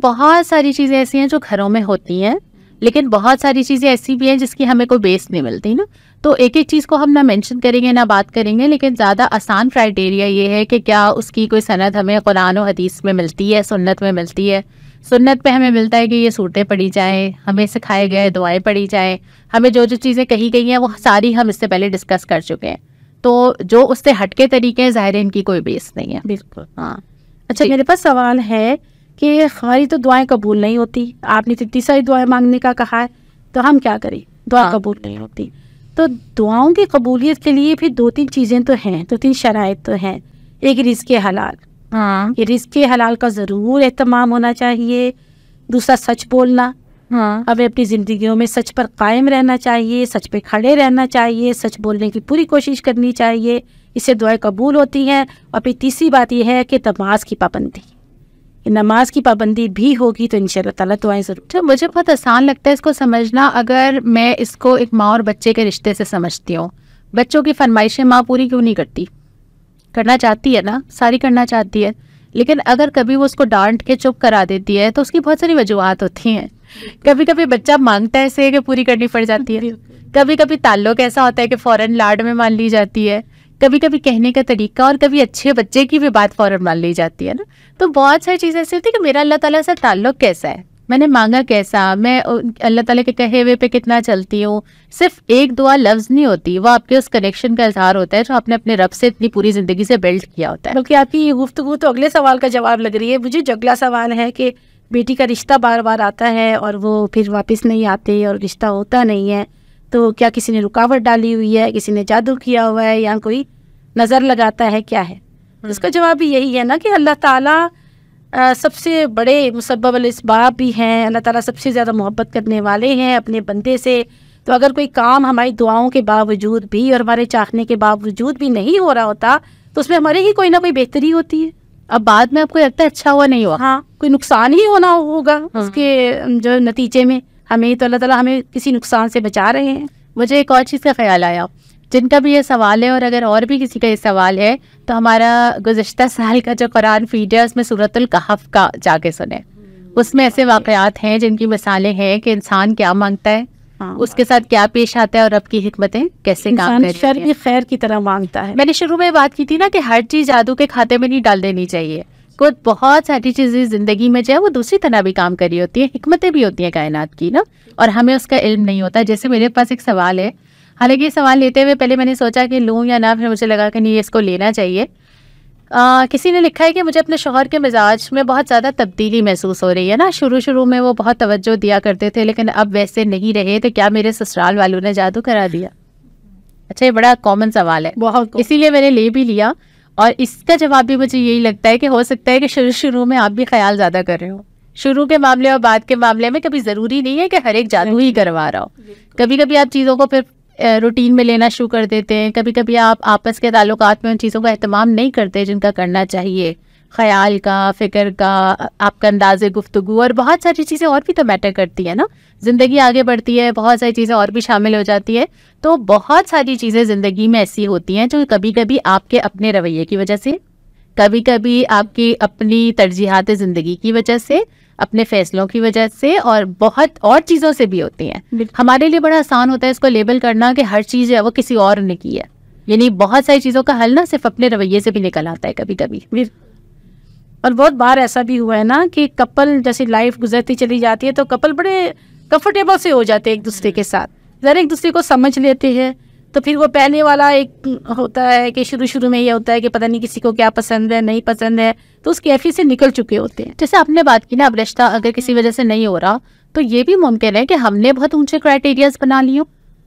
بہت ساری چیزیں ایسی ہیں جو گھروں میں ہوتی ہیں, لیکن بہت ساری چیزیں ایسی بھی ہیں جس کی ہمیں کوئی بیس نہیں ملتی نا. تو ایک ایک چیز کو ہم نہ مینشن کریں گے نہ بات کریں گے, لیکن زیادہ آسان کرائٹیریا یہ ہے کہ کیا اس کی کوئی سند ہمیں قرآن و حدیث میں ملتی ہے, سنت میں ملتی ہے. سنت پہ ہمیں ملتا ہے کہ یہ صورتیں پڑھی جائیں, ہمیں سکھائے گئے دعائیں پڑھی جائیں, ہمیں جو چیزیں کہی گئی ہیں وہ ساری ہم اس سے پہلے ڈسکس کر چکے ہیں. تو جو اس سے ہٹ کے طریقے ہیں ظاہر ان کی کوئی بیس نہیں ہے. بالکل, ہاں. اچھا, میرے پاس سوال ہے کہ ہماری تو دعائیں قبول نہیں ہوتی, آپ نے اتنی ساری دعائیں مانگنے کا کہا ہے, تو ہم کیا کریں؟ دعا قبول نہیں ہوتی, تو دعاؤں کی قبولیت کے لیے پھر 2-3 چیزیں تو ہیں, 2-3 شرائط تو ہیں. ایک رزق حلال, یہ رزق حلال کا ضرور اہتمام ہونا چاہیے. دوسرا سچ بولنا, ہمیں اپنی زندگیوں میں سچ پر قائم رہنا چاہیے, سچ پہ کھڑے رہنا چاہیے, سچ بولنے کی پوری کوشش کرنی چاہیے, اس سے دعائیں قبول ہوتی ہیں. اور پھر تیسری بات یہ ہے کہ نماز کی پابندی, نماز کی پابندی بھی ہوگی تو انشاءاللہ تعالیٰ دعائیں ضرور. مجھے بہت آسان لگتا ہے اس کو سمجھنا, اگر میں اس کو ایک ماں اور بچے کے رشتے سے سمجھتی ہوں. بچوں کی فرمائشیں ماں پوری کیوں نہیں کرتی؟ کرنا چاہتی ہے نا, ساری کرنا چاہتی ہے, لیکن اگر کبھی وہ اس کو ڈانٹ کے چپ کرا دیتی ہے تو اس کی بہت ساری وجوہات ہوتی ہیں. کبھی کبھی بچہ مانگتا ہے اسے کہ پوری کرنی پڑ جاتی ہے, کبھی کبھی تعلق ایسا ہوتا ہے کہ فوراً لاڈ میں مان لی جاتی ہے, کبھی کبھی کہنے کا طریقہ, اور کبھی اچھے بچے کی بھی بات فوراً مان لی جاتی ہے نا. تو بہت ساری چیزیں ایسی ہوتی ہیں کہ میرا اللہ تعالیٰ سے تعلق کیسا ہے, میں نے مانگا کیسا, میں اللہ تعالیٰ کے کہے ہوئے پہ کتنا چلتی ہوں. صرف ایک دعا لفظ نہیں ہوتی, وہ آپ کے اس کنیکشن کا اظہار ہوتا ہے جو آپ نے اپنے رب سے اتنی پوری زندگی سے بلڈ کیا ہوتا ہے. بلکہ آپ کی یہ گفتگو تو اگلے سوال کا جواب لگ رہی ہے. مجھے جو اگلا سوال ہے کہ بیٹی کا رشتہ بار بار آتا ہے اور وہ پھر واپس نہیں آتے اور رشتہ ہوتا نہیں ہے, تو کیا کسی نے رکاوٹ ڈالی ہوئی ہے, کسی نے جادو کیا ہوا ہے, یا کوئی نظر لگاتا ہے, کیا ہے؟ اس کا جواب بھی یہی ہے نا کہ اللہ تعالیٰ سب سے بڑے مسبب الاسباب بھی ہیں. اللہ تعالیٰ سب سے زیادہ محبت کرنے والے ہیں اپنے بندے سے. تو اگر کوئی کام ہماری دعاؤں کے باوجود بھی اور ہمارے چاہنے کے باوجود بھی نہیں ہو رہا ہوتا, تو اس میں ہمارے ہی کوئی نہ کوئی بہتری ہوتی ہے. اب بعد میں آپ کو لگتا ہے اچھا ہوا نہیں ہوا. ہاں کوئی نقصان ہی ہونا ہوگا اس کے جو نتیجے میں, ہمیں تو اللہ تعالیٰ ہمیں کسی نقصان سے بچا رہے ہیں. مجھے ایک اور چیز کا خیال آیا, جن کا بھی یہ سوال ہے اور اگر اور بھی کسی کا یہ سوال ہے تو ہمارا گزشتہ سال کا جو قرآن فیڈ ہے اس میں سورۃ الکہف کا جا کے سنیں. اس میں ایسے واقعات ہیں جن کی مثالیں ہیں کہ انسان کیا مانگتا ہے, اس کے ساتھ کیا پیش آتا ہے اور رب کی حکمتیں کیسے کام کرتی ہیں. شر کی خیر کی طرح مانگتا ہے. میں نے شروع میں بات کی تھی نا کہ ہر چیز جادو کے کھاتے میں نہیں ڈال دینی چاہیے. کچھ بہت ساری چیزیں زندگی میں جو ہے وہ دوسری طرح بھی کام کر رہی ہوتی ہیں, حکمتیں بھی ہوتی ہیں کائنات کی نا, اور ہمیں اس کا علم نہیں ہوتا. جیسے میرے پاس ایک سوال ہے, حالانکہ یہ سوال لیتے ہوئے پہلے میں نے سوچا کہ لوں یا نہ, پھر مجھے لگا کہ نہیں اس کو لینا چاہیے. کسی نے لکھا ہے کہ مجھے اپنے شوہر کے مزاج میں بہت زیادہ تبدیلی محسوس ہو رہی ہے نا. شروع میں وہ بہت توجہ دیا کرتے تھے لیکن اب ویسے نہیں رہے, تو کیا میرے سسرال والوں نے جادو کرا دیا؟ اچھا یہ بڑا کامن سوال ہے, بہت, اسی لیے میں نے لے بھی لیا. اور اس کا جواب بھی مجھے یہی لگتا ہے کہ ہو سکتا ہے کہ شروع میں آپ بھی خیال زیادہ کر رہے ہو. شروع کے معاملے اور بعد کے معاملے میں کبھی ضروری نہیں ہے کہ ہر ایک جادو ہی کروا رہا ہو. کبھی کبھی آپ چیزوں کو پھر روٹین میں لینا شروع کر دیتے ہیں. کبھی کبھی آپ آپس کے تعلقات میں ان چیزوں کا اہتمام نہیں کرتے جن کا کرنا چاہیے. خیال کا, فکر کا, آپ کا انداز گفتگو اور بہت ساری چیزیں اور بھی تو میٹر کرتی ہیں نا. زندگی آگے بڑھتی ہے, بہت ساری چیزیں اور بھی شامل ہو جاتی ہے. تو بہت ساری چیزیں زندگی میں ایسی ہوتی ہیں جو کبھی کبھی آپ کے اپنے رویے کی وجہ سے, کبھی کبھی آپ کی اپنی ترجیحات زندگی کی وجہ سے, اپنے فیصلوں کی وجہ سے, اور بہت اور چیزوں سے بھی ہوتی ہیں. ہمارے لیے بڑا آسان ہوتا ہے اس کو لیبل کرنا کہ ہر چیز ہے وہ کسی اور نے کی ہے. یعنی بہت ساری چیزوں کا حل نہ صرف اپنے رویے سے بھی نکل آتا ہے کبھی کبھی. اور بہت بار ایسا بھی ہوا ہے نا کہ کپل جیسے لائف گزرتی چلی جاتی ہے تو کپل بڑے کمفرٹیبل سے ہو جاتے ہیں ایک دوسرے کے ساتھ, ذرا ایک دوسرے کو سمجھ لیتے ہیں. تو پھر وہ پہلے والا ایک ہوتا ہے کہ شروع میں یہ ہوتا ہے کہ پتہ نہیں کسی کو کیا پسند ہے نہیں پسند ہے, تو اس کیفی سے نکل چکے ہوتے ہیں. جیسے آپ نے بات کی نا, اب رشتہ اگر کسی وجہ سے نہیں ہو رہا تو یہ بھی ممکن ہے کہ ہم نے بہت اونچے کرائٹیریاز بنا لیے,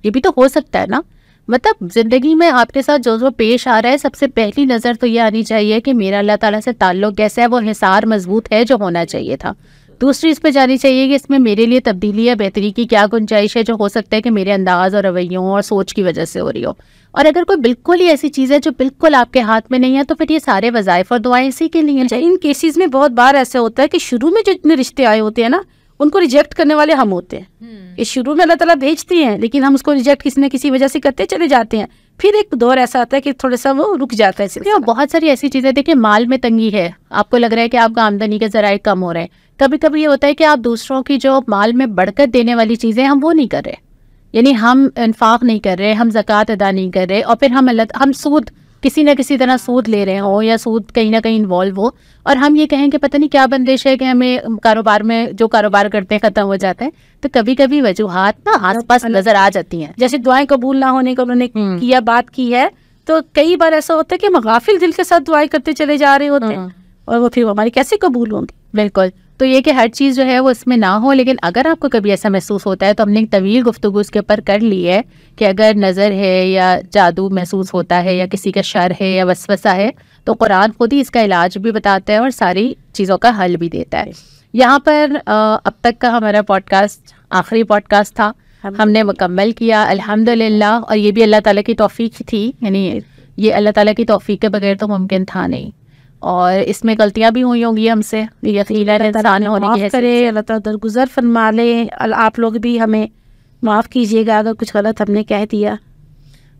یہ بھی تو ہو سکتا ہے نا. مطلب زندگی میں آپ کے ساتھ جو پیش آ رہا ہے, سب سے پہلی نظر تو یہ آنی چاہیے کہ میرا اللہ تعالیٰ سے تعلق کیسا ہے, وہ حصار مضبوط ہے جو ہونا چاہیے تھا. دوسری اس پہ جانی چاہیے کہ اس میں میرے لیے تبدیلی یا بہتری کی کیا گنجائش ہے, جو ہو سکتا ہے کہ میرے انداز اور رویوں اور سوچ کی وجہ سے ہو رہی ہو. اور اگر کوئی بالکل ہی ایسی چیز ہے جو بالکل آپ کے ہاتھ میں نہیں ہے تو پھر یہ سارے وظائف اور دعائیں اسی کے لیے ہیں. ان کیسز میں بہت بار ایسا ہوتا ہے کہ شروع میں جو اتنے رشتے آئے ہوتے ہیں نا, ان کو ریجیکٹ کرنے والے ہم ہوتے ہیں. یہ شروع میں اللہ تعالیٰ بھیجتے ہیں لیکن ہم اس کو ریجیکٹ کسی نہ کسی وجہ سے کرتے چلے جاتے ہیں. پھر ایک دور ایسا آتا ہے کہ تھوڑا سا وہ رک جاتا ہے. بہت ساری ایسی چیزیں دیکھیں, مال میں تنگی ہے, آپ کو لگ رہا ہے کہ آپ کا آمدنی کے ذرائع کم ہو رہے ہیں. کبھی کبھی یہ ہوتا ہے کہ آپ دوسروں کی جو مال میں برکت دینے والی چیزیں ہم وہ نہیں کر رہے, یعنی ہم انفاق نہیں کر رہے, ہم زکوٰۃ ادا نہیں کر رہے, اور پھر ہم سود کسی نہ کسی طرح سود لے رہے ہوں یا سود کہیں نہ کہیں انوالو ہو, اور ہم یہ کہیں کہ پتہ نہیں کیا بندش ہے کہ ہمیں کاروبار میں جو کاروبار کرتے ہیں ختم ہو جاتا ہے. تو کبھی کبھی وجوہات نا آس پاس نظر آ جاتی ہیں. جیسے دعائیں قبول نہ ہونے کا انہوں نے کیا بات کی ہے, تو کئی بار ایسا ہوتا ہے کہ ہم غافل دل کے ساتھ دعائیں کرتے چلے جا رہے ہوتے ہیں, اور وہ پھر ہماری کیسے قبول ہوں گی. بالکل. تو یہ کہ ہر چیز جو ہے وہ اس میں نہ ہو, لیکن اگر آپ کو کبھی ایسا محسوس ہوتا ہے تو ہم نے ایک طویل گفتگو اس کے اوپر کر لی ہے کہ اگر نظر ہے یا جادو محسوس ہوتا ہے یا کسی کا شر ہے یا وسوسہ ہے تو قرآن خود ہی اس کا علاج بھی بتاتا ہے اور ساری چیزوں کا حل بھی دیتا ہے. یہاں پر اب تک کا ہمارا پوڈ کاسٹ آخری پوڈ کاسٹ تھا, ہم نے مکمل کیا الحمدللہ, اور یہ بھی اللہ تعالیٰ کی توفیق تھی, یعنی یہ اللہ تعالیٰ کی توفیق کے بغیر تو ممکن تھا نہیں. اور اس میں غلطیاں بھی ہوئی ہوں گی ہم سے, یقیناً انسان ہونے کی کرے, اللہ تعالیٰ درگزر فرما لے. آپ لوگ بھی ہمیں معاف کیجیے گا اگر کچھ غلط ہم نے کہہ دیا.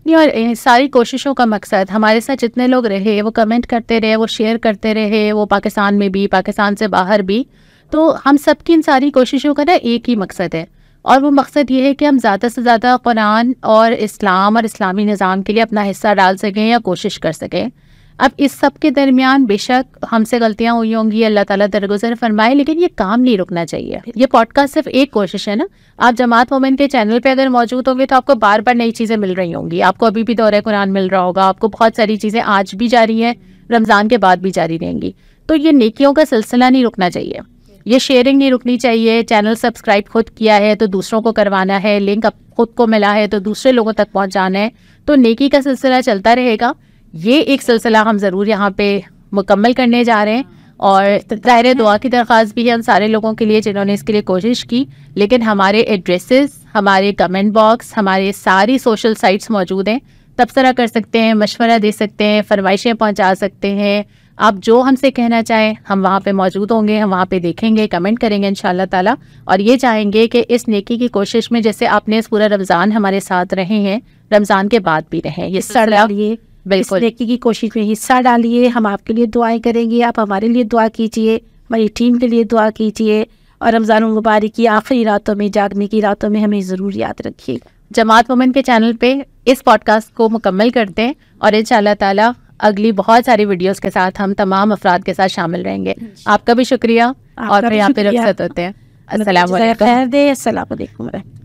نہیں, اور ساری کوششوں کا مقصد ہمارے ساتھ جتنے لوگ رہے وہ کمنٹ کرتے رہے, وہ شیئر کرتے رہے, وہ پاکستان میں بھی پاکستان سے باہر بھی, تو ہم سب کی ان ساری کوششوں کا نا ایک ہی مقصد ہے, اور وہ مقصد یہ ہے کہ ہم زیادہ سے زیادہ قرآن اور اسلام اور اسلامی نظام کے لیے اپنا حصہ ڈال سکیں یا کوشش کر سکیں. اب اس سب کے درمیان بے شک ہم سے غلطیاں ہوئی ہوں گی, اللہ تعالیٰ درگزر فرمائے, لیکن یہ کام نہیں رکنا چاہیے. یہ پوڈ کاسٹ صرف ایک کوشش ہے نا. آپ جماعت مومن کے چینل پہ اگر موجود ہوں گے تو آپ کو بار بار نئی چیزیں مل رہی ہوں گی, آپ کو ابھی بھی دورہ قرآن مل رہا ہوگا, آپ کو بہت ساری چیزیں آج بھی جاری ہیں, رمضان کے بعد بھی جاری رہیں گی. تو یہ نیکیوں کا سلسلہ نہیں رکنا چاہیے, یہ شیئرنگ نہیں رکنی چاہیے. چینل سبسکرائب خود کیا ہے تو دوسروں کو کروانا ہے, لنک خود کو ملا ہے تو دوسرے لوگوں تک پہنچانا ہے, تو نیکی کا سلسلہ چلتا رہے گا. یہ ایک سلسلہ ہم ضرور یہاں پہ مکمل کرنے جا رہے ہیں, اور ظاہر دعا کی درخواست بھی ہے ان سارے لوگوں کے لیے جنہوں نے اس کے لیے کوشش کی. لیکن ہمارے ایڈریسز, ہمارے کمنٹ باکس, ہمارے ساری سوشل سائٹس موجود ہیں, تبصرہ کر سکتے ہیں, مشورہ دے سکتے ہیں, فرمائشیں پہنچا سکتے ہیں, آپ جو ہم سے کہنا چاہیں ہم وہاں پہ موجود ہوں گے, ہم وہاں پہ دیکھیں گے, کمنٹ کریں گے انشاءاللہ تعالیٰ. اور یہ چاہیں گے کہ اس نیکی کی کوشش میں جیسے آپ نے اس پورا رمضان ہمارے ساتھ رہے ہیں, رمضان کے بعد بھی رہیں. یہ حصہ ڈالیے, بالکل نیکی کی کوشش میں حصہ ڈالیے. ہم آپ کے لیے دعائیں کریں گے, آپ ہمارے لیے دعا کیجیے, ہماری ٹیم کے لیے دعا کیجیے, اور رمضان المبارک کی آخری راتوں میں, جاگنے کی راتوں میں ہمیں ضرور یاد رکھیے. جماعت وومن کے چینل پہ اس پوڈ کاسٹ کو مکمل کرتے ہیں, اور انشاءاللہ تعالیٰ اگلی بہت ساری ویڈیوز کے ساتھ ہم تمام افراد کے ساتھ شامل رہیں گے. آپ کا بھی شکریہ, اور پھر یہاں پہ رخصت ہوتے ہیں. السلام علیکم. خیر دے. السلام علیکم.